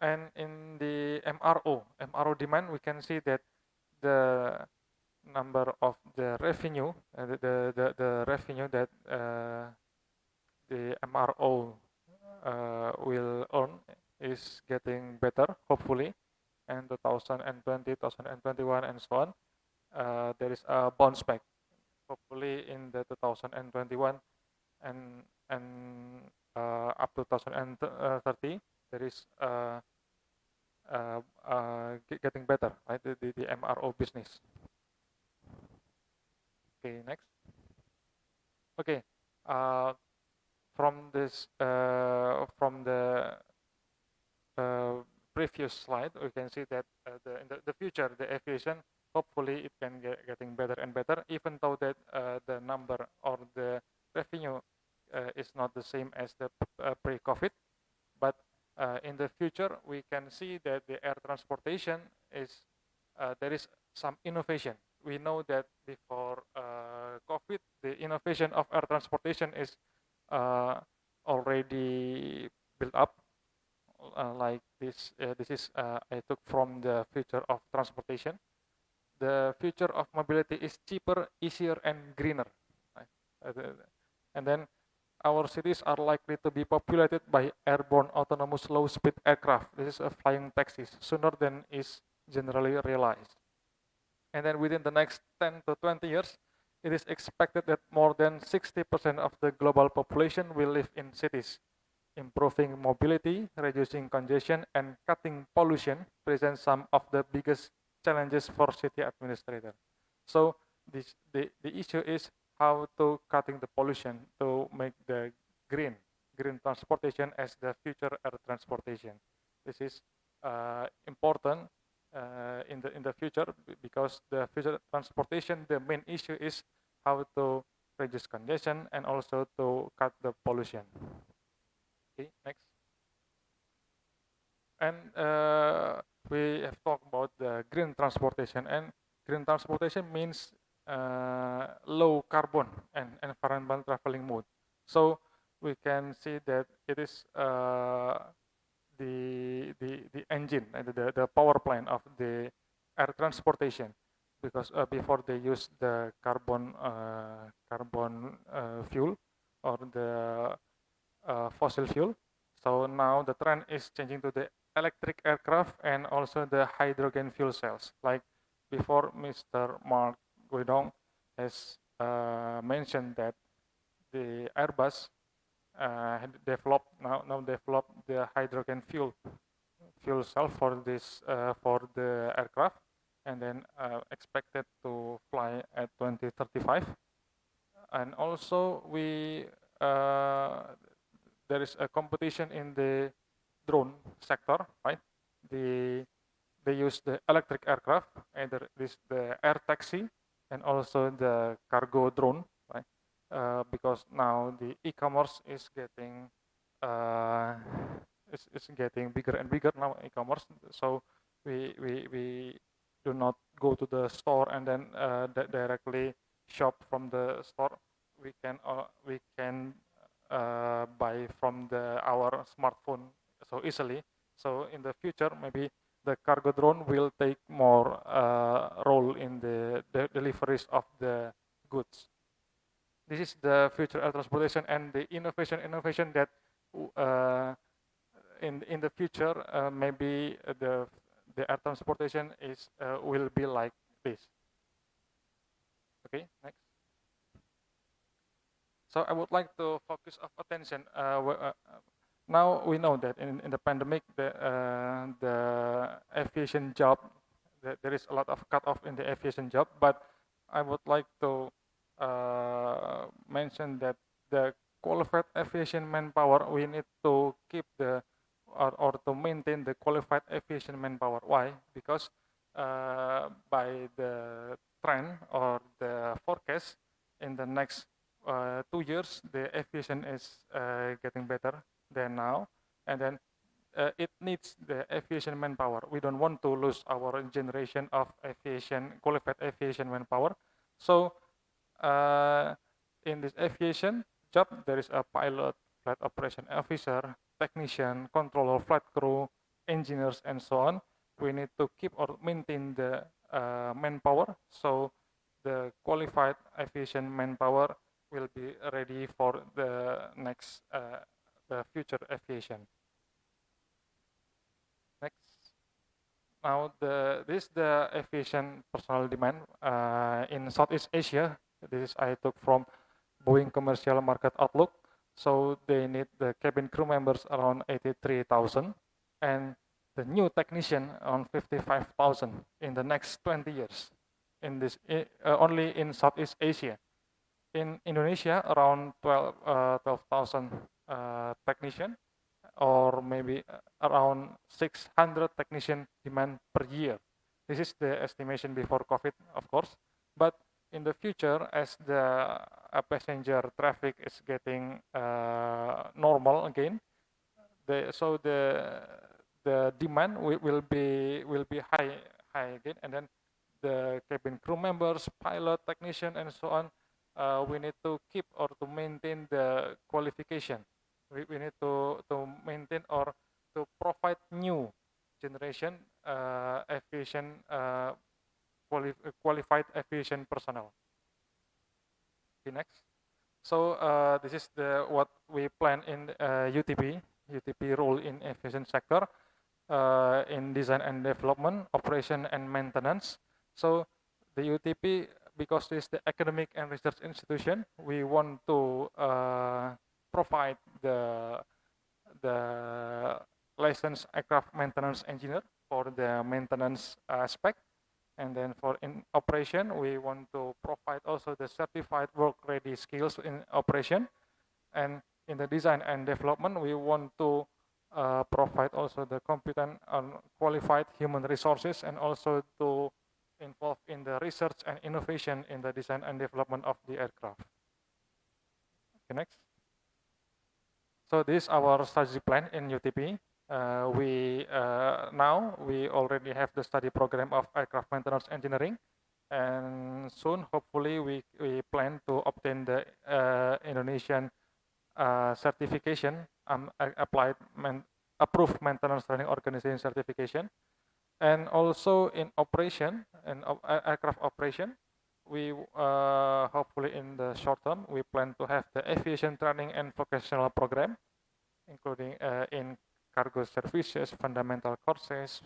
And in the MRO demand, we can see that the number of the revenue, the revenue that the MRO will earn is getting better, hopefully, and 2020, 2021, and so on. There is a bounce back, hopefully in the 2021 and up to 2030, there is getting better, right? The MRO business. Okay, next. Okay, from this from the previous slide, we can see that in the future, the aviation, hopefully it can getting better and better, even though that the number or the revenue is not the same as the pre-COVID, but in the future we can see that the air transportation is there is some innovation. We know that before COVID, the innovation of air transportation is already built up. Like this, this is I took from the future of transportation. The future of mobility is cheaper, easier, and greener. Right? And then our cities are likely to be populated by airborne autonomous low-speed aircraft. This is a flying taxis sooner than is generally realized. And then within the next 10 to 20 years, it is expected that more than 60% of the global population will live in cities. Improving mobility, reducing congestion, and cutting pollution present some of the biggest challenges for city administrators. So the issue is how to cutting the pollution to make the green transportation as the future air transportation. This is important in the future, because the future transportation, the main issue is how to reduce congestion and also to cut the pollution. Okay, next. And we have talked about the green transportation, and green transportation means low carbon and environmental traveling mode. So we can see that it is the engine and the power plant of the air transportation, because before they use the carbon fuel or the fossil fuel. So now the trend is changing to the electric aircraft and also the hydrogen fuel cells. Like before, Mr. Mark Guidong has mentioned that the Airbus develop the hydrogen fuel cell for this for the aircraft, and then expected to fly at 2035. And also there is a competition in the drone sector, right? They use the electric aircraft, either this the air taxi and also the cargo drone, right? Because now the e-commerce is getting getting bigger and bigger now, e-commerce. So we do not go to the store and then directly shop from the store. We can buy from our smartphone so easily. So in the future, maybe the cargo drone will take more role in the deliveries of the goods. This is the future air transportation, and the innovation that in the future maybe the air transportation is will be like this. Okay, next. So I would like to focus of attention. Now we know that in the pandemic, the aviation job, there is a lot of cut off in the aviation job. But I would like to mention that the qualified aviation manpower, we need to keep or to maintain the qualified aviation manpower. Why? Because by the trend or the forecast in the next 2 years, the aviation is getting better than now, and then it needs the aviation manpower. We don't want to lose our generation of qualified aviation manpower. So in this aviation job, there is a pilot, flight operation officer, technician, controller, flight crew, engineers, and so on. We need to keep or maintain the manpower. So the qualified aviation manpower will be ready for the next, the future aviation. Next. Now, this is the aviation personnel demand in Southeast Asia. This is I took from Boeing Commercial Market Outlook. So they need the cabin crew members around 83,000 and the new technician on 55,000 in the next 20 years. In this only in Southeast Asia. In Indonesia, around 12,000 technician, or maybe around 600 technician demand per year. This is the estimation before COVID, of course. But in the future, as the passenger traffic is getting normal again, so the demand will be high again, and then the cabin crew members, pilot, technician, and so on, we need to keep or to maintain the qualification. We need to maintain or to provide new generation aviation qualified aviation personnel. Okay, next. So this is what we plan in UTP role in aviation sector, in design and development, operation and maintenance. So the UTP, because it's the academic and research institution, we want to provide the licensed aircraft maintenance engineer for the maintenance aspect. And then for in operation, we want to provide also the certified work-ready skills in operation. And in the design and development, we want to provide also the competent and qualified human resources, and also to involve in the research and innovation in the design and development of the aircraft. Okay, next. So this is our strategy plan in UTP. Now we already have the study program of aircraft maintenance engineering, and soon hopefully we plan to obtain the Indonesian certification, approved maintenance training organization certification. And also in operation and aircraft operation, we hopefully in the short term we plan to have the aviation training and vocational program, including in cargo services, fundamental courses,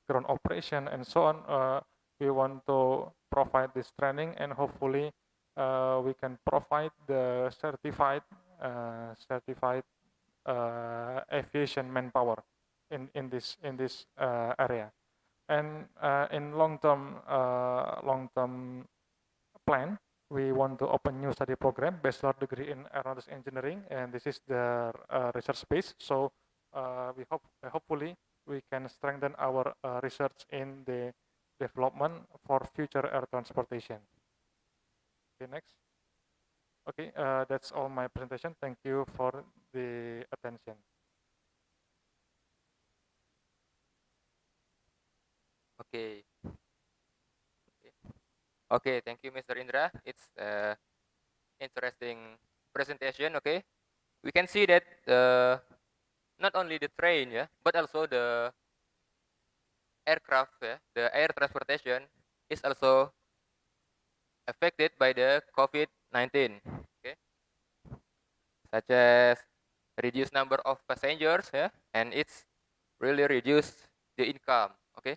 ground operation, and so on. We want to provide this training, and hopefully we can provide the certified aviation manpower in this area. And in long-term plan, we want to open new study program, bachelor degree in aeronautics engineering, and this is the research space. So hopefully we can strengthen our research in the development for future air transportation. Okay, next. Okay, that's all my presentation. Thank you for the attention. Okay. Okay, thank you, Mr. Indra. It's interesting presentation. Okay, we can see that not only the train, yeah, but also the aircraft, yeah, the air transportation is also affected by the COVID-19. Okay, such as reduced number of passengers, yeah, and it's really reduced the income. Okay,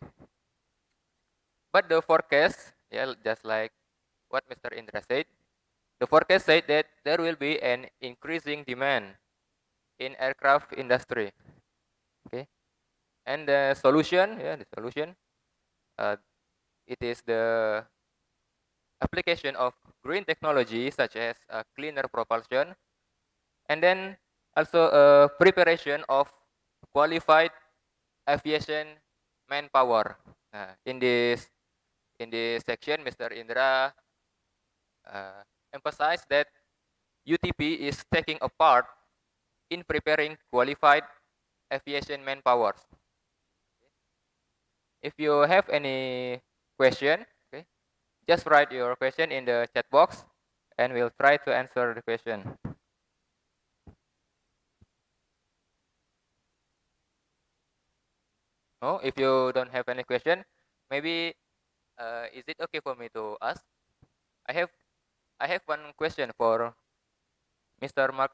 but the forecast, yeah, just like what Mr. Indra said, the forecast said that there will be an increasing demand in aircraft industry. Okay, and the solution, yeah, the solution, it is the application of green technology such as cleaner propulsion, and then also preparation of qualified aviation manpower. In this section, Mr. Indra emphasized that UTP is taking a part in preparing qualified aviation manpower. If you have any question, okay, just write your question in the chat box and we'll try to answer the question. No, if you don't have any question, maybe is it okay for me to ask? I have one question for Mr. Mark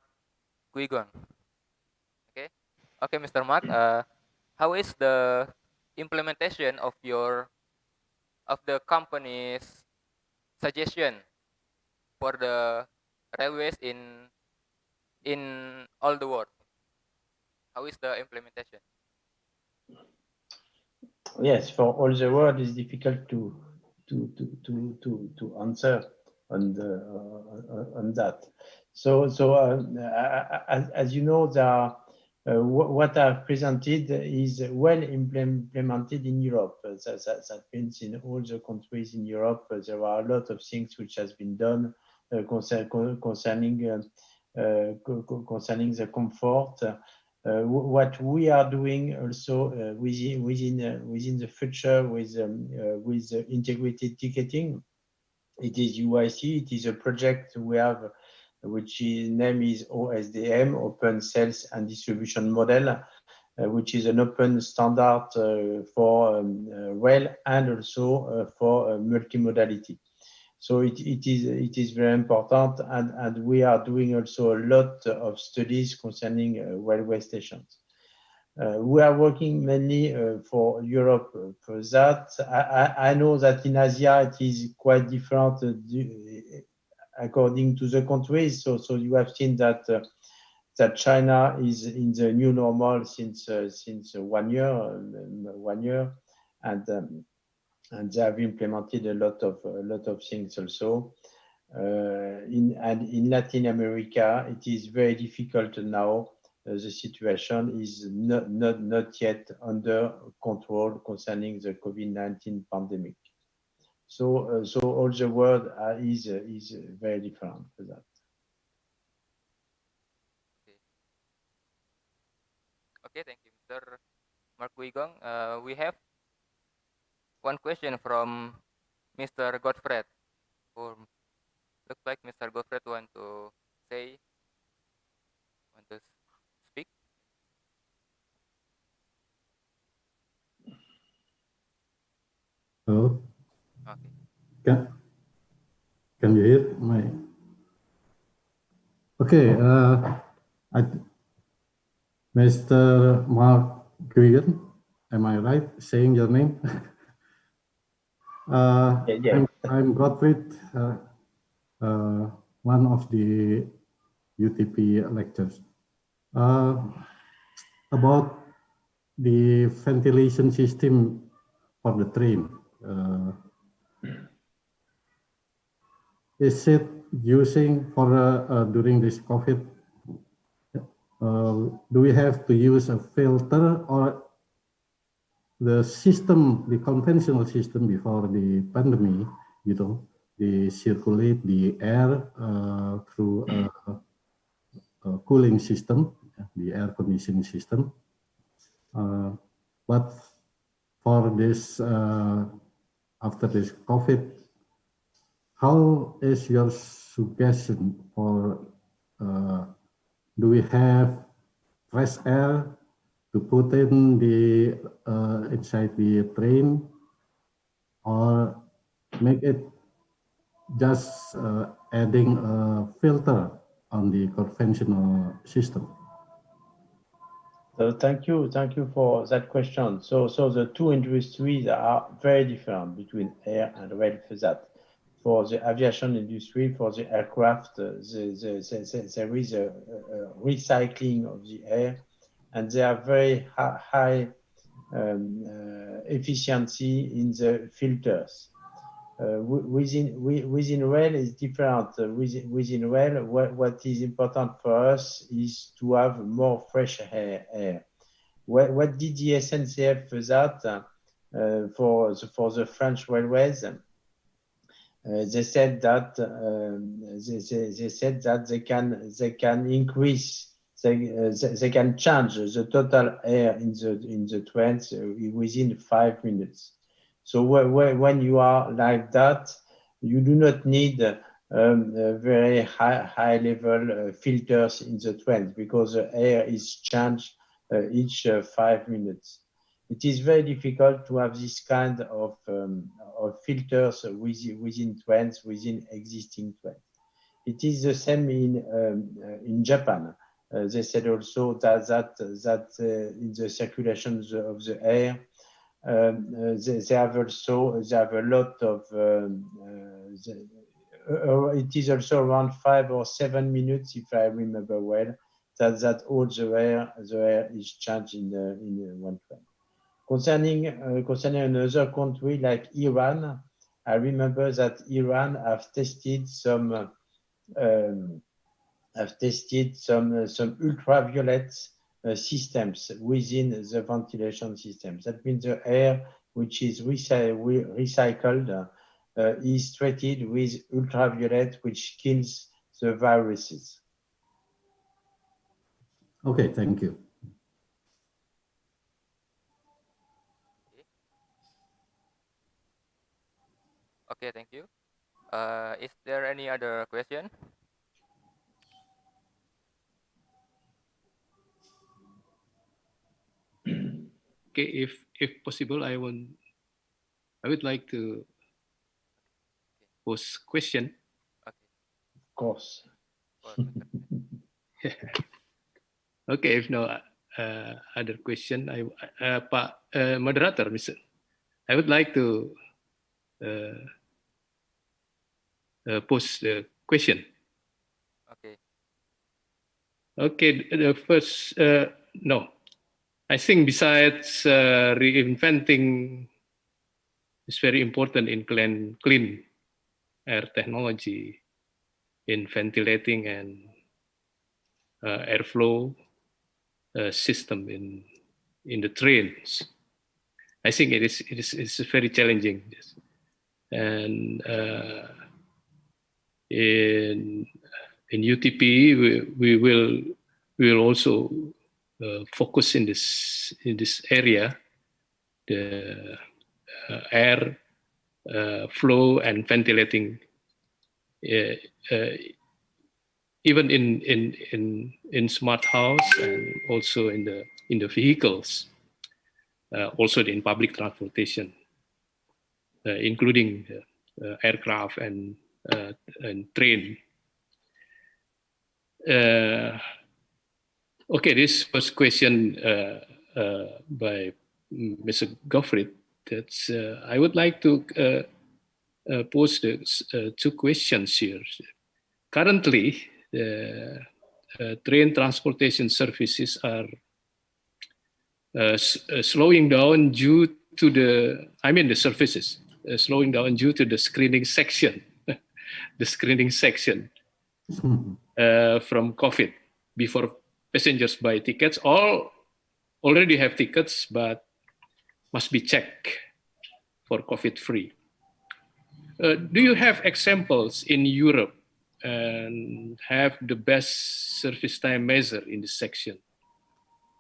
Guigon. Okay, okay, Mr. Mark. How is the implementation of the company's suggestion for the railways in all the world? How is the implementation? Yes, for all the world, it's difficult to answer on that. So as you know, what I've presented is well implemented in Europe. That means in all the countries in Europe, there are a lot of things which has been done concerning the comfort. What we are doing also within the future with integrated ticketing, it is UIC. It is a project we have, which name is OSDM, Open Sales and Distribution Model, which is an open standard for rail and also for multimodality. So it is very important, and we are doing also a lot of studies concerning railway stations. We are working mainly for Europe for that. I know that in Asia it is quite different according to the countries. So you have seen that that China is in the new normal since 1 year, and they have implemented a lot of things also. In Latin America, it is very difficult now. The situation is not yet under control concerning the COVID-19 pandemic. So all the world is very different for that. Okay, thank you, Mr. Mark Wigong. We have one question from Mr. Godfred. Looks like Mr. Godfred want to speak. Hello. Okay. Can you hear my? Okay. Mr. Mark Guigan, am I right saying your name? Yeah. I'm Gottfried, one of the UTP lecturers. About the ventilation system for the train. Is it using for during this COVID? Do we have to use a filter, or the system, the conventional system before the pandemic, they circulate the air through a cooling system, the air conditioning system. But for this, after this COVID, how is your suggestion for, do we have fresh air to put in the inside the train, or make it just adding a filter on the conventional system? So thank you for that question. So the two industries are very different between air and rail for that. For the aviation industry, for the aircraft, there is a recycling of the air, and they are very high efficiency in the filters. Within rail is different. Within rail, what is important for us is to have more fresh air. What did the SNCF for that for the French railways? they said that they said that they can increase, they can change the total air in the trains within 5 minutes. So when you are like that, you do not need very high level filters in the trains, because the air is changed each 5 minutes. It is very difficult to have this kind of filters within trains, within existing trains. It is the same in Japan. They said also that in the circulation of the air, they have a lot of. It is also around 5 or 7 minutes, if I remember well, that all the air is changed in one train. Concerning another country like Iran, I remember that Iran have tested some ultraviolet systems within the ventilation systems. That means the air which is recycled is treated with ultraviolet, which kills the viruses. Okay, thank you. Okay, thank you. Is there any other question? Okay, if possible, I would like to pose question. Okay. Of course. Okay, if no other question, Pak Moderator, Mr. I would like to pose the question. Okay. Okay, the first, no. I think besides reinventing is very important in clean air technology, in ventilating and airflow system in the trains. I think it's very challenging, and in UTP we will also focus in this area, the air flow and ventilating, even in smart house and also in the vehicles, also in public transportation, including aircraft and train. Okay, this first question by Mr. Goffred. That's I would like to pose two questions here. Currently, train transportation services are slowing down due to the services slowing down due to the screening section, from COVID. Before passengers buy tickets, all already have tickets, but must be checked for COVID-free. Do you have examples in Europe and have the best service time measure in this section?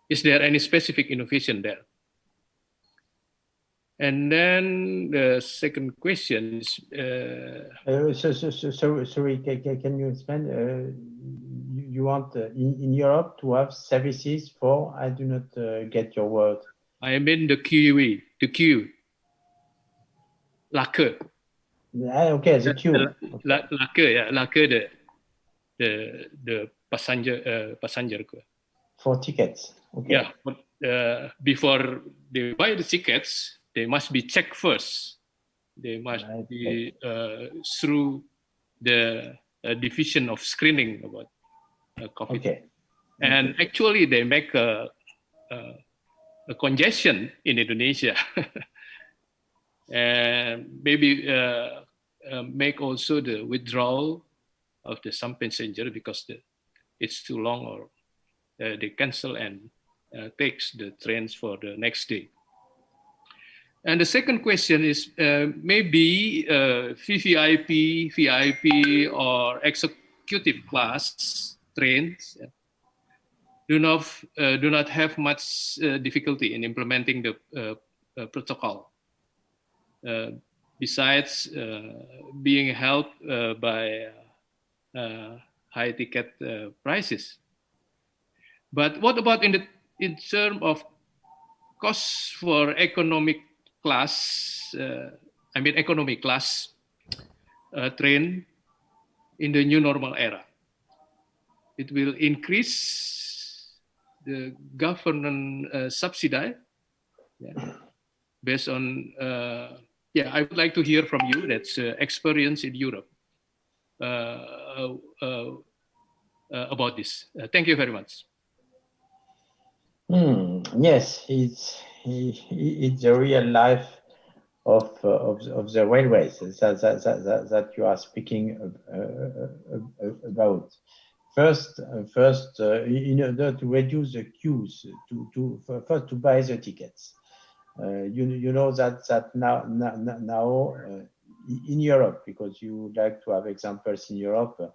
Is there any specific innovation there? And then the second question is... sorry, can you explain? You want in Europe to have services for, I do not get your word. I mean the queue, lacquer. Okay, the queue. Lacquer, yeah, lacquer, the passenger. For tickets. Okay. Yeah, but before they buy the tickets, they must be checked first. They must be through the division of screening about COVID. Okay. And actually, they make a congestion in Indonesia, and maybe make also the withdrawal of some passenger because it's too long, or they cancel and takes the trains for the next day. And the second question is maybe VVIP, VIP, or executive class trains do not have much difficulty in implementing the protocol. Besides being helped by high ticket prices. But what about in terms of costs for economic class? Economy class train in the new normal era. It will increase the government subsidy, based on. I would like to hear from you. That's experience in Europe about this. Thank you very much. Yes, it's a real life of the railways that you are speaking about. First, in order to reduce the queues, first to buy the tickets. You know that now in Europe, because you like to have examples in Europe,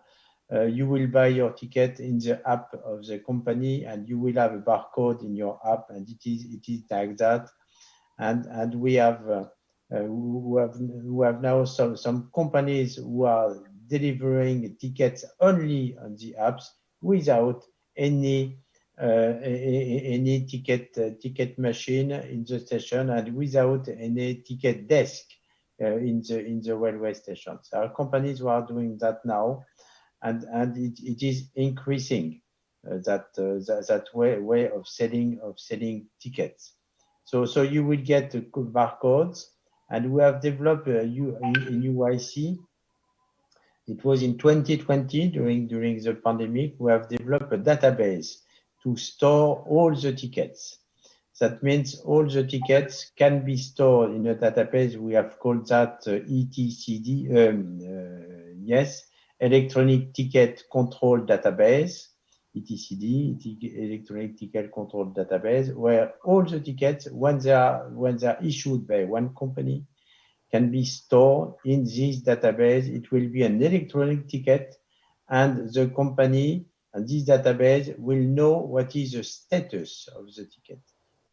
you will buy your ticket in the app of the company, and you will have a barcode in your app, and it is like that. And we have now some companies who are delivering tickets only on the apps without any ticket machine in the station and without any ticket desk in the railway stations. There are companies who are doing that now, and it is increasing that way of selling tickets. So you will get barcodes, and we have developed in UIC. It was in 2020 during the pandemic. We have developed a database to store all the tickets. That means all the tickets can be stored in a database. We have called that ETCD. Yes, Electronic Ticket Control Database. ETCD, Electronic Ticket Control Database, where all the tickets, when they are issued by one company, can be stored in this database. It will be an electronic ticket, and the company and this database will know what is the status of the ticket.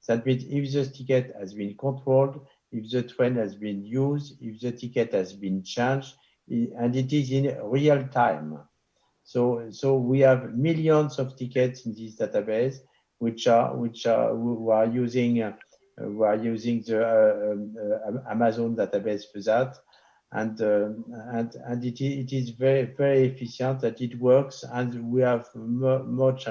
That means if the ticket has been controlled, if the train has been used, if the ticket has been changed, and it is in real time. So we have millions of tickets in this database, who are using the Amazon database for that, and it is very, very efficient, that it works, and we have much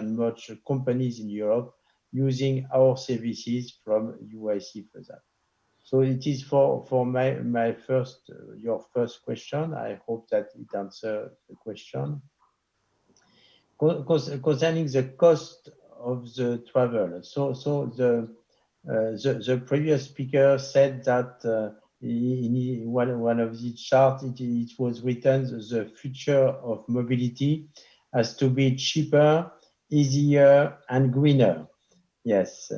companies in Europe using our services from UIC for that. So it is for your first question. I hope that it answers the question. Concerning the cost of the travel, so the previous speaker said that in one of the charts it was written the future of mobility has to be cheaper, easier, and greener. Yes,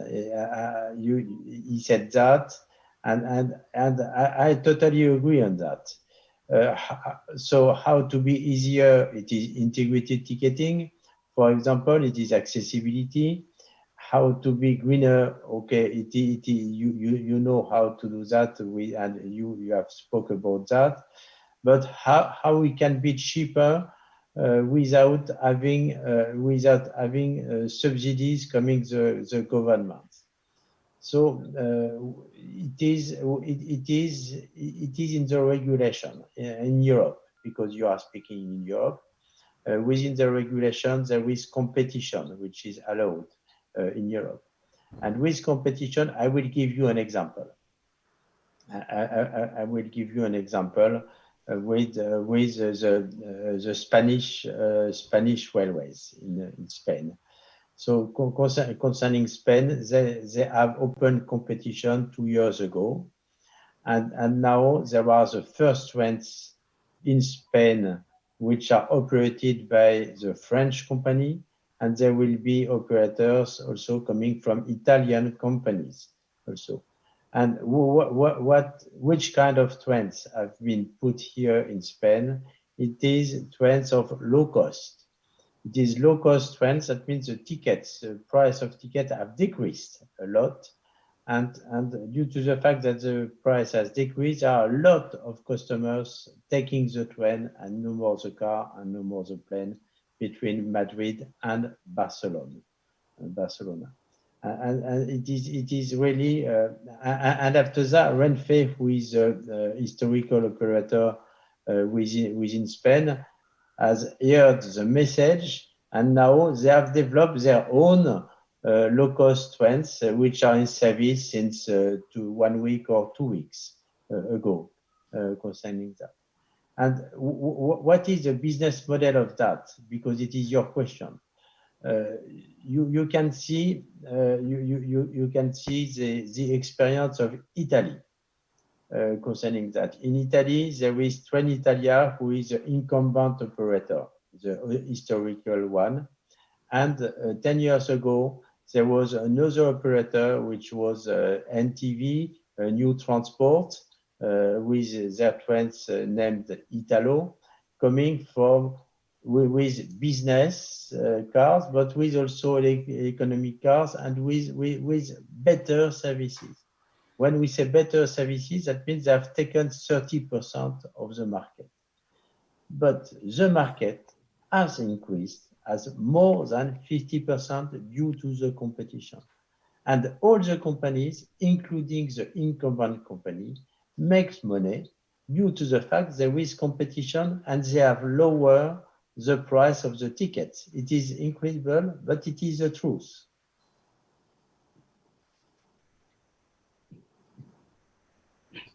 he said that, and I totally agree on that. So how to be easier? It is integrated ticketing. For example, it is accessibility. How to be greener? Okay, you know how to do that. And you have spoke about that. But how we can be cheaper without having subsidies coming the government? So it is in the regulation in Europe, because you are speaking in Europe. Within the regulation, there is competition, which is allowed in Europe. And with competition, I will give you an example. I will give you an example with the Spanish railways in Spain. So concerning Spain, they have open competition 2 years ago, and now there are the first trains in Spain which are operated by the French company, and there will be operators also coming from Italian companies also. And which kind of trends have been put here in Spain? It is trends of low cost. It is low cost trends. That means the tickets, the price of tickets have decreased a lot. And due to the fact that the price has decreased, there are a lot of customers taking the train and no more the car and no more the plane between Madrid and Barcelona. And it is really, and after that, Renfe, who is a historical operator within Spain, has heard the message, and now they have developed their own low-cost trains, which are in service since 1 week or 2 weeks ago, concerning that. And what is the business model of that? Because it is your question. You can see you can see the experience of Italy concerning that. In Italy, there is Trenitalia, who is the incumbent operator, the historical one. And 10 years ago, there was another operator, which was NTV, New Transport, with their trains named Italo, coming from with business cars, but with also economic cars and with better services. When we say better services, that means they have taken 30% of the market. But the market has increased as more than 50% due to the competition. And all the companies, including the incumbent company, makes money due to the fact there is competition and they have lowered the price of the tickets. It is incredible, but it is the truth.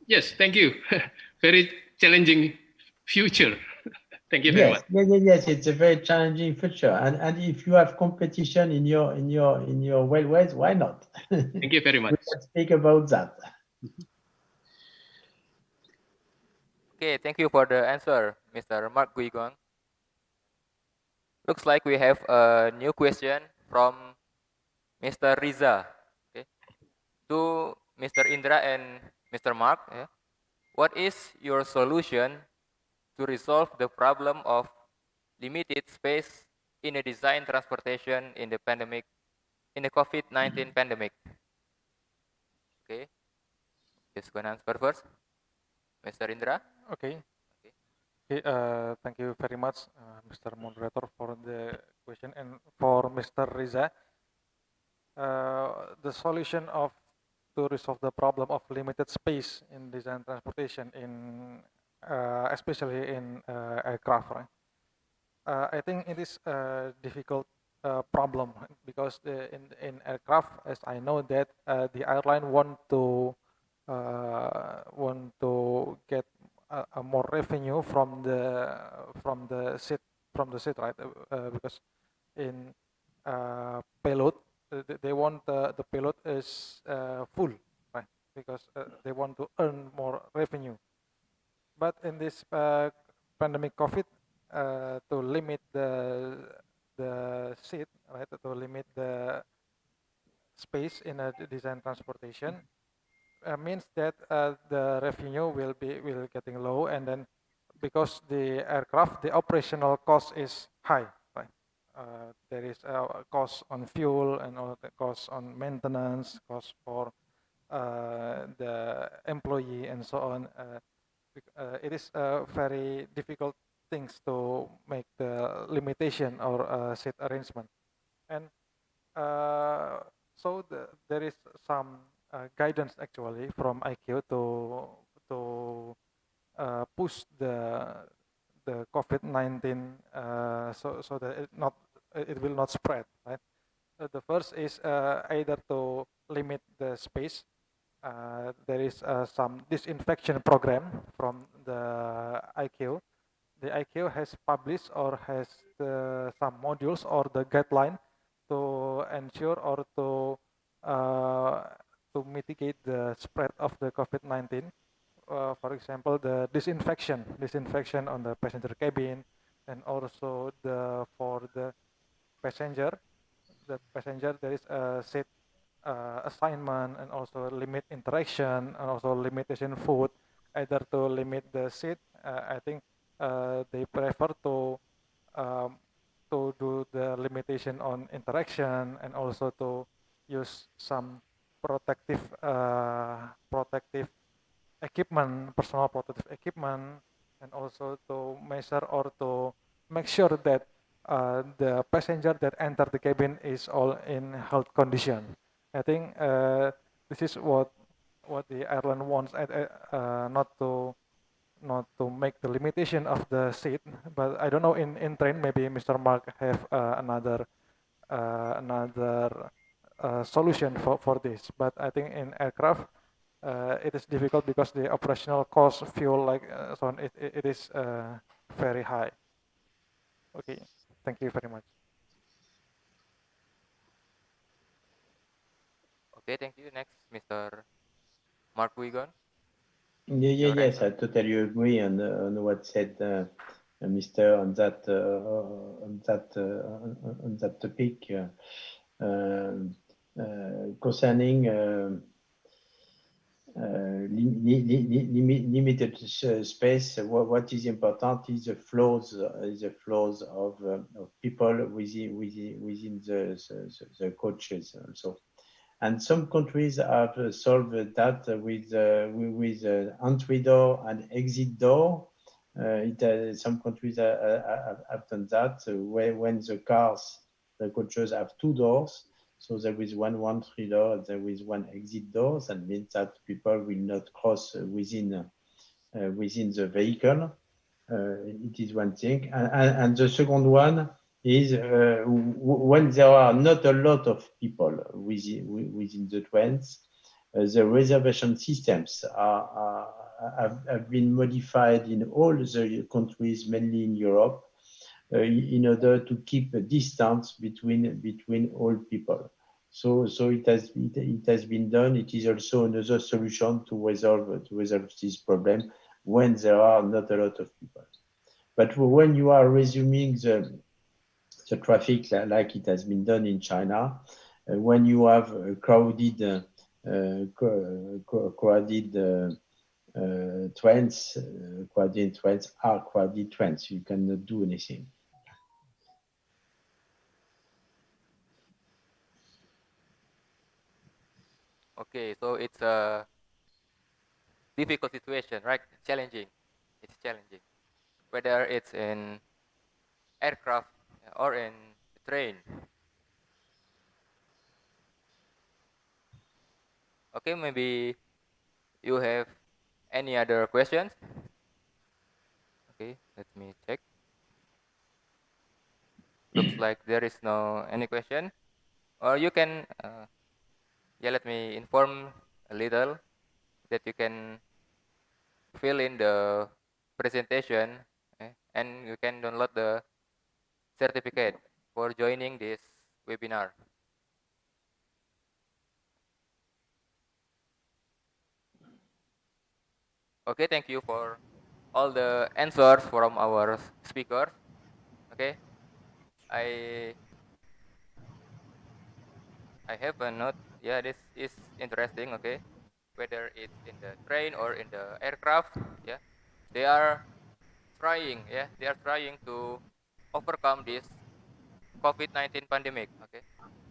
Yes, thank you. Very challenging future. Thank you very much. Yes, it's a very challenging future. And if you have competition in your railways, why not? Thank you very much. We can speak about that. Okay, thank you for the answer, Mr. Mark Guigon. Looks like we have a new question from Mr. Riza. Okay, to Mr. Indra and Mr. Mark. Yeah. What is your solution to resolve the problem of limited space in a design transportation in the pandemic, in the COVID-19 pandemic? Okay, just gonna answer first, Mr. Indra. Okay. Okay. Okay, thank you very much, Mr. Moderator, for the question. And for Mr. Riza, the solution to resolve the problem of limited space in design transportation, especially in aircraft, right? I think it is a difficult problem because in aircraft, as I know that the airline want to get a more revenue from the seat, right? Because in payload, they want the payload is full, right? Because they want to earn more revenue. But in this pandemic COVID, to limit the seat, right? To limit the space in a design transportation, means that the revenue will getting low, and then because the aircraft, the operational cost is high, right? There is a cost on fuel and all the costs on maintenance, cost for the employee and so on. It is very difficult things to make the limitation or seat arrangement, and so there is some guidance actually from IQ to push the COVID-19 so that it will not spread, right? The first is either to limit the space. There is some disinfection program from the IQ. The IQ has published or has some modules or the guideline to ensure or to mitigate the spread of the COVID-19. For example, the disinfection on the passenger cabin, and also for the passenger there is a seat assignment, and also limit interaction, and also limitation food, either to limit the seat. I think they prefer um, to do the limitation on interaction, and also to use some protective equipment, personal protective equipment, and also to measure or to make sure that the passenger that enter the cabin is all in health condition. I think this is what the airline wants, not to make the limitation of the seat. But I don't know, in train maybe Mr. Mark have another solution for this. But I think in aircraft it is difficult because the operational cost, fuel, like so on, it is very high. Okay, thank you very much. Okay, thank you. Next, Mr. Mark Wigan. Yes, I totally agree on what said Mr. on that topic concerning limited space. What is important is the flows of people within the coaches also. And some countries have solved that with entry door and exit door. Some countries have done that when the coaches have two doors. So there is one entry door, there is one exit door. That means that people will not cross within the vehicle. It is one thing. And the second one is when there are not a lot of people within the trains, the reservation systems have been modified in all the countries, mainly in Europe, in order to keep a distance between all people. So it has been done. It is also another solution to resolve this problem when there are not a lot of people. But when you are resuming the traffic like it has been done in China, when you have crowded trains, crowded trains are crowded trains. You cannot do anything. Okay, so it's a difficult situation, right? Challenging. It's challenging, whether it's in aircraft or in the train. Okay, maybe you have any other questions? Okay, let me check. Looks like there is no any question. Or you can, yeah, let me inform a little that you can fill in the presentation, and you can download the certificate for joining this webinar. Okay, thank you for all the answers from our speakers. Okay, I I have a note. Yeah, this is interesting. Okay, whether it's in the train or in the aircraft. Yeah, they are trying. Yeah, they are trying to overcome this COVID-19 pandemic. Okay,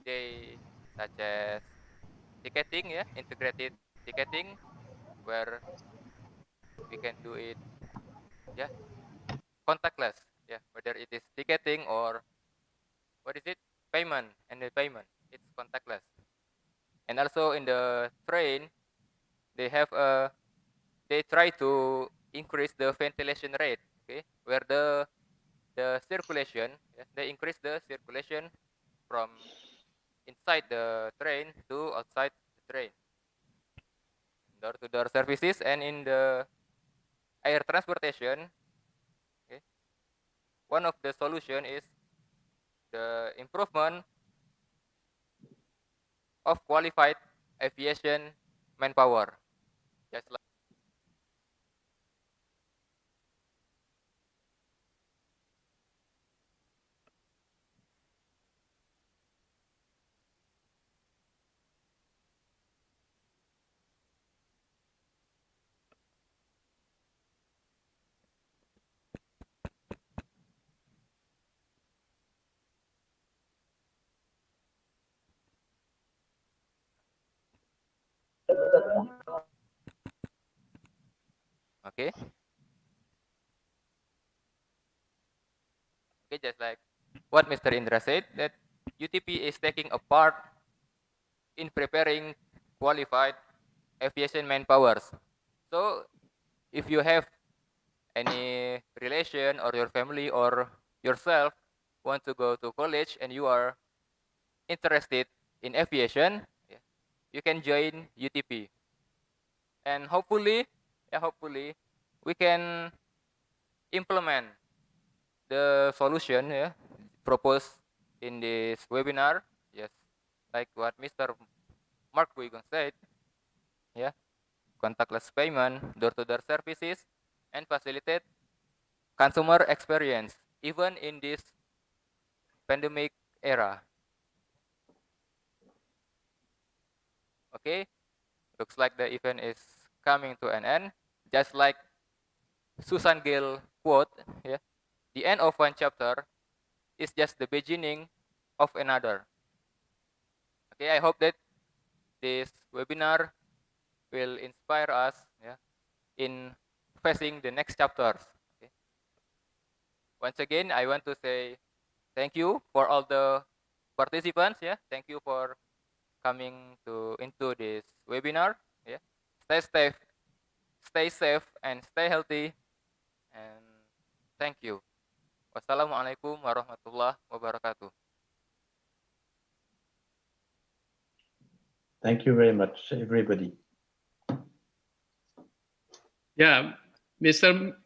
they such as ticketing. Yeah, integrated ticketing where we can do it. Yeah, contactless. Yeah, whether it is ticketing or what is it, payment, and the payment, it's contactless. And also in the train, they have a they try to increase the ventilation rate. Okay, where the circulation, yeah, they increase the circulation from inside the train to outside the train, door to door services. And in the air transportation, okay, one of the solution is the improvement of qualified aviation manpower. Just like Okay. Okay, just like what Mr. Indra said, that UTP is taking a part in preparing qualified aviation manpowers. So if you have any relation or your family or yourself want to go to college and you are interested in aviation, you can join UTP. And hopefully, hopefully we can implement the solution proposed in this webinar. Yes, like what Mr. Mark Wigan said, contactless payment, door-to-door services, and facilitate consumer experience even in this pandemic era. Okay, looks like the event is coming to an end. Just like Susan Gill quote, the end of one chapter is just the beginning of another. Okay, I hope that this webinar will inspire us in facing the next chapters. Okay. Once again, I want to say thank you for all the participants. Thank you for coming into this webinar. Stay safe, and stay healthy. And thank you. Wassalamualaikum warahmatullahi wabarakatuh. Thank you very much, everybody. Yeah, Mr.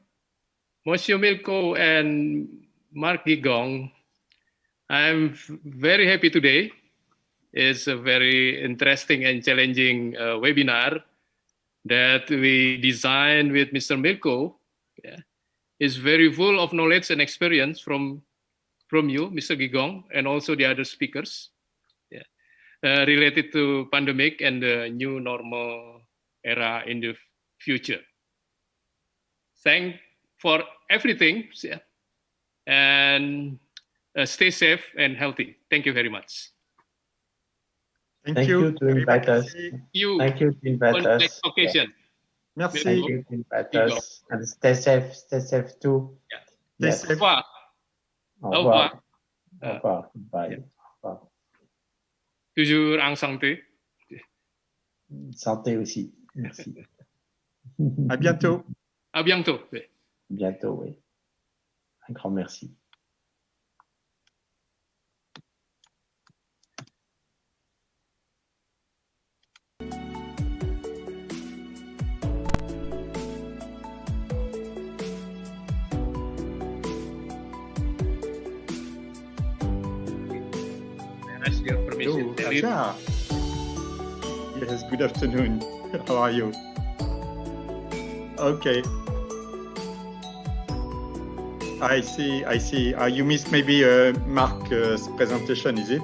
Monsieur Milko and Mark Gigong, I'm very happy today. It's a very interesting and challenging webinar that we designed with Mr. Milko. It's very full of knowledge and experience from you, Mr. Gigong, and also the other speakers related to pandemic and the new normal era in the future. Thanks for everything, and stay safe and healthy. Thank you very much. Thank you to invite us. Thank you to invite on us. next occasion. Merci. Thank you to invite us. And stay safe too. Stay Yes. safe. Au revoir. Au revoir. Bye. Au revoir. Toujours en santé. Santé aussi. Merci. À bientôt. À bientôt. Bientôt, oui. Un grand merci. Ask your permission. Hello, Raja. Yes, good afternoon. How are you? Okay. I see. You missed maybe Mark's presentation, is it?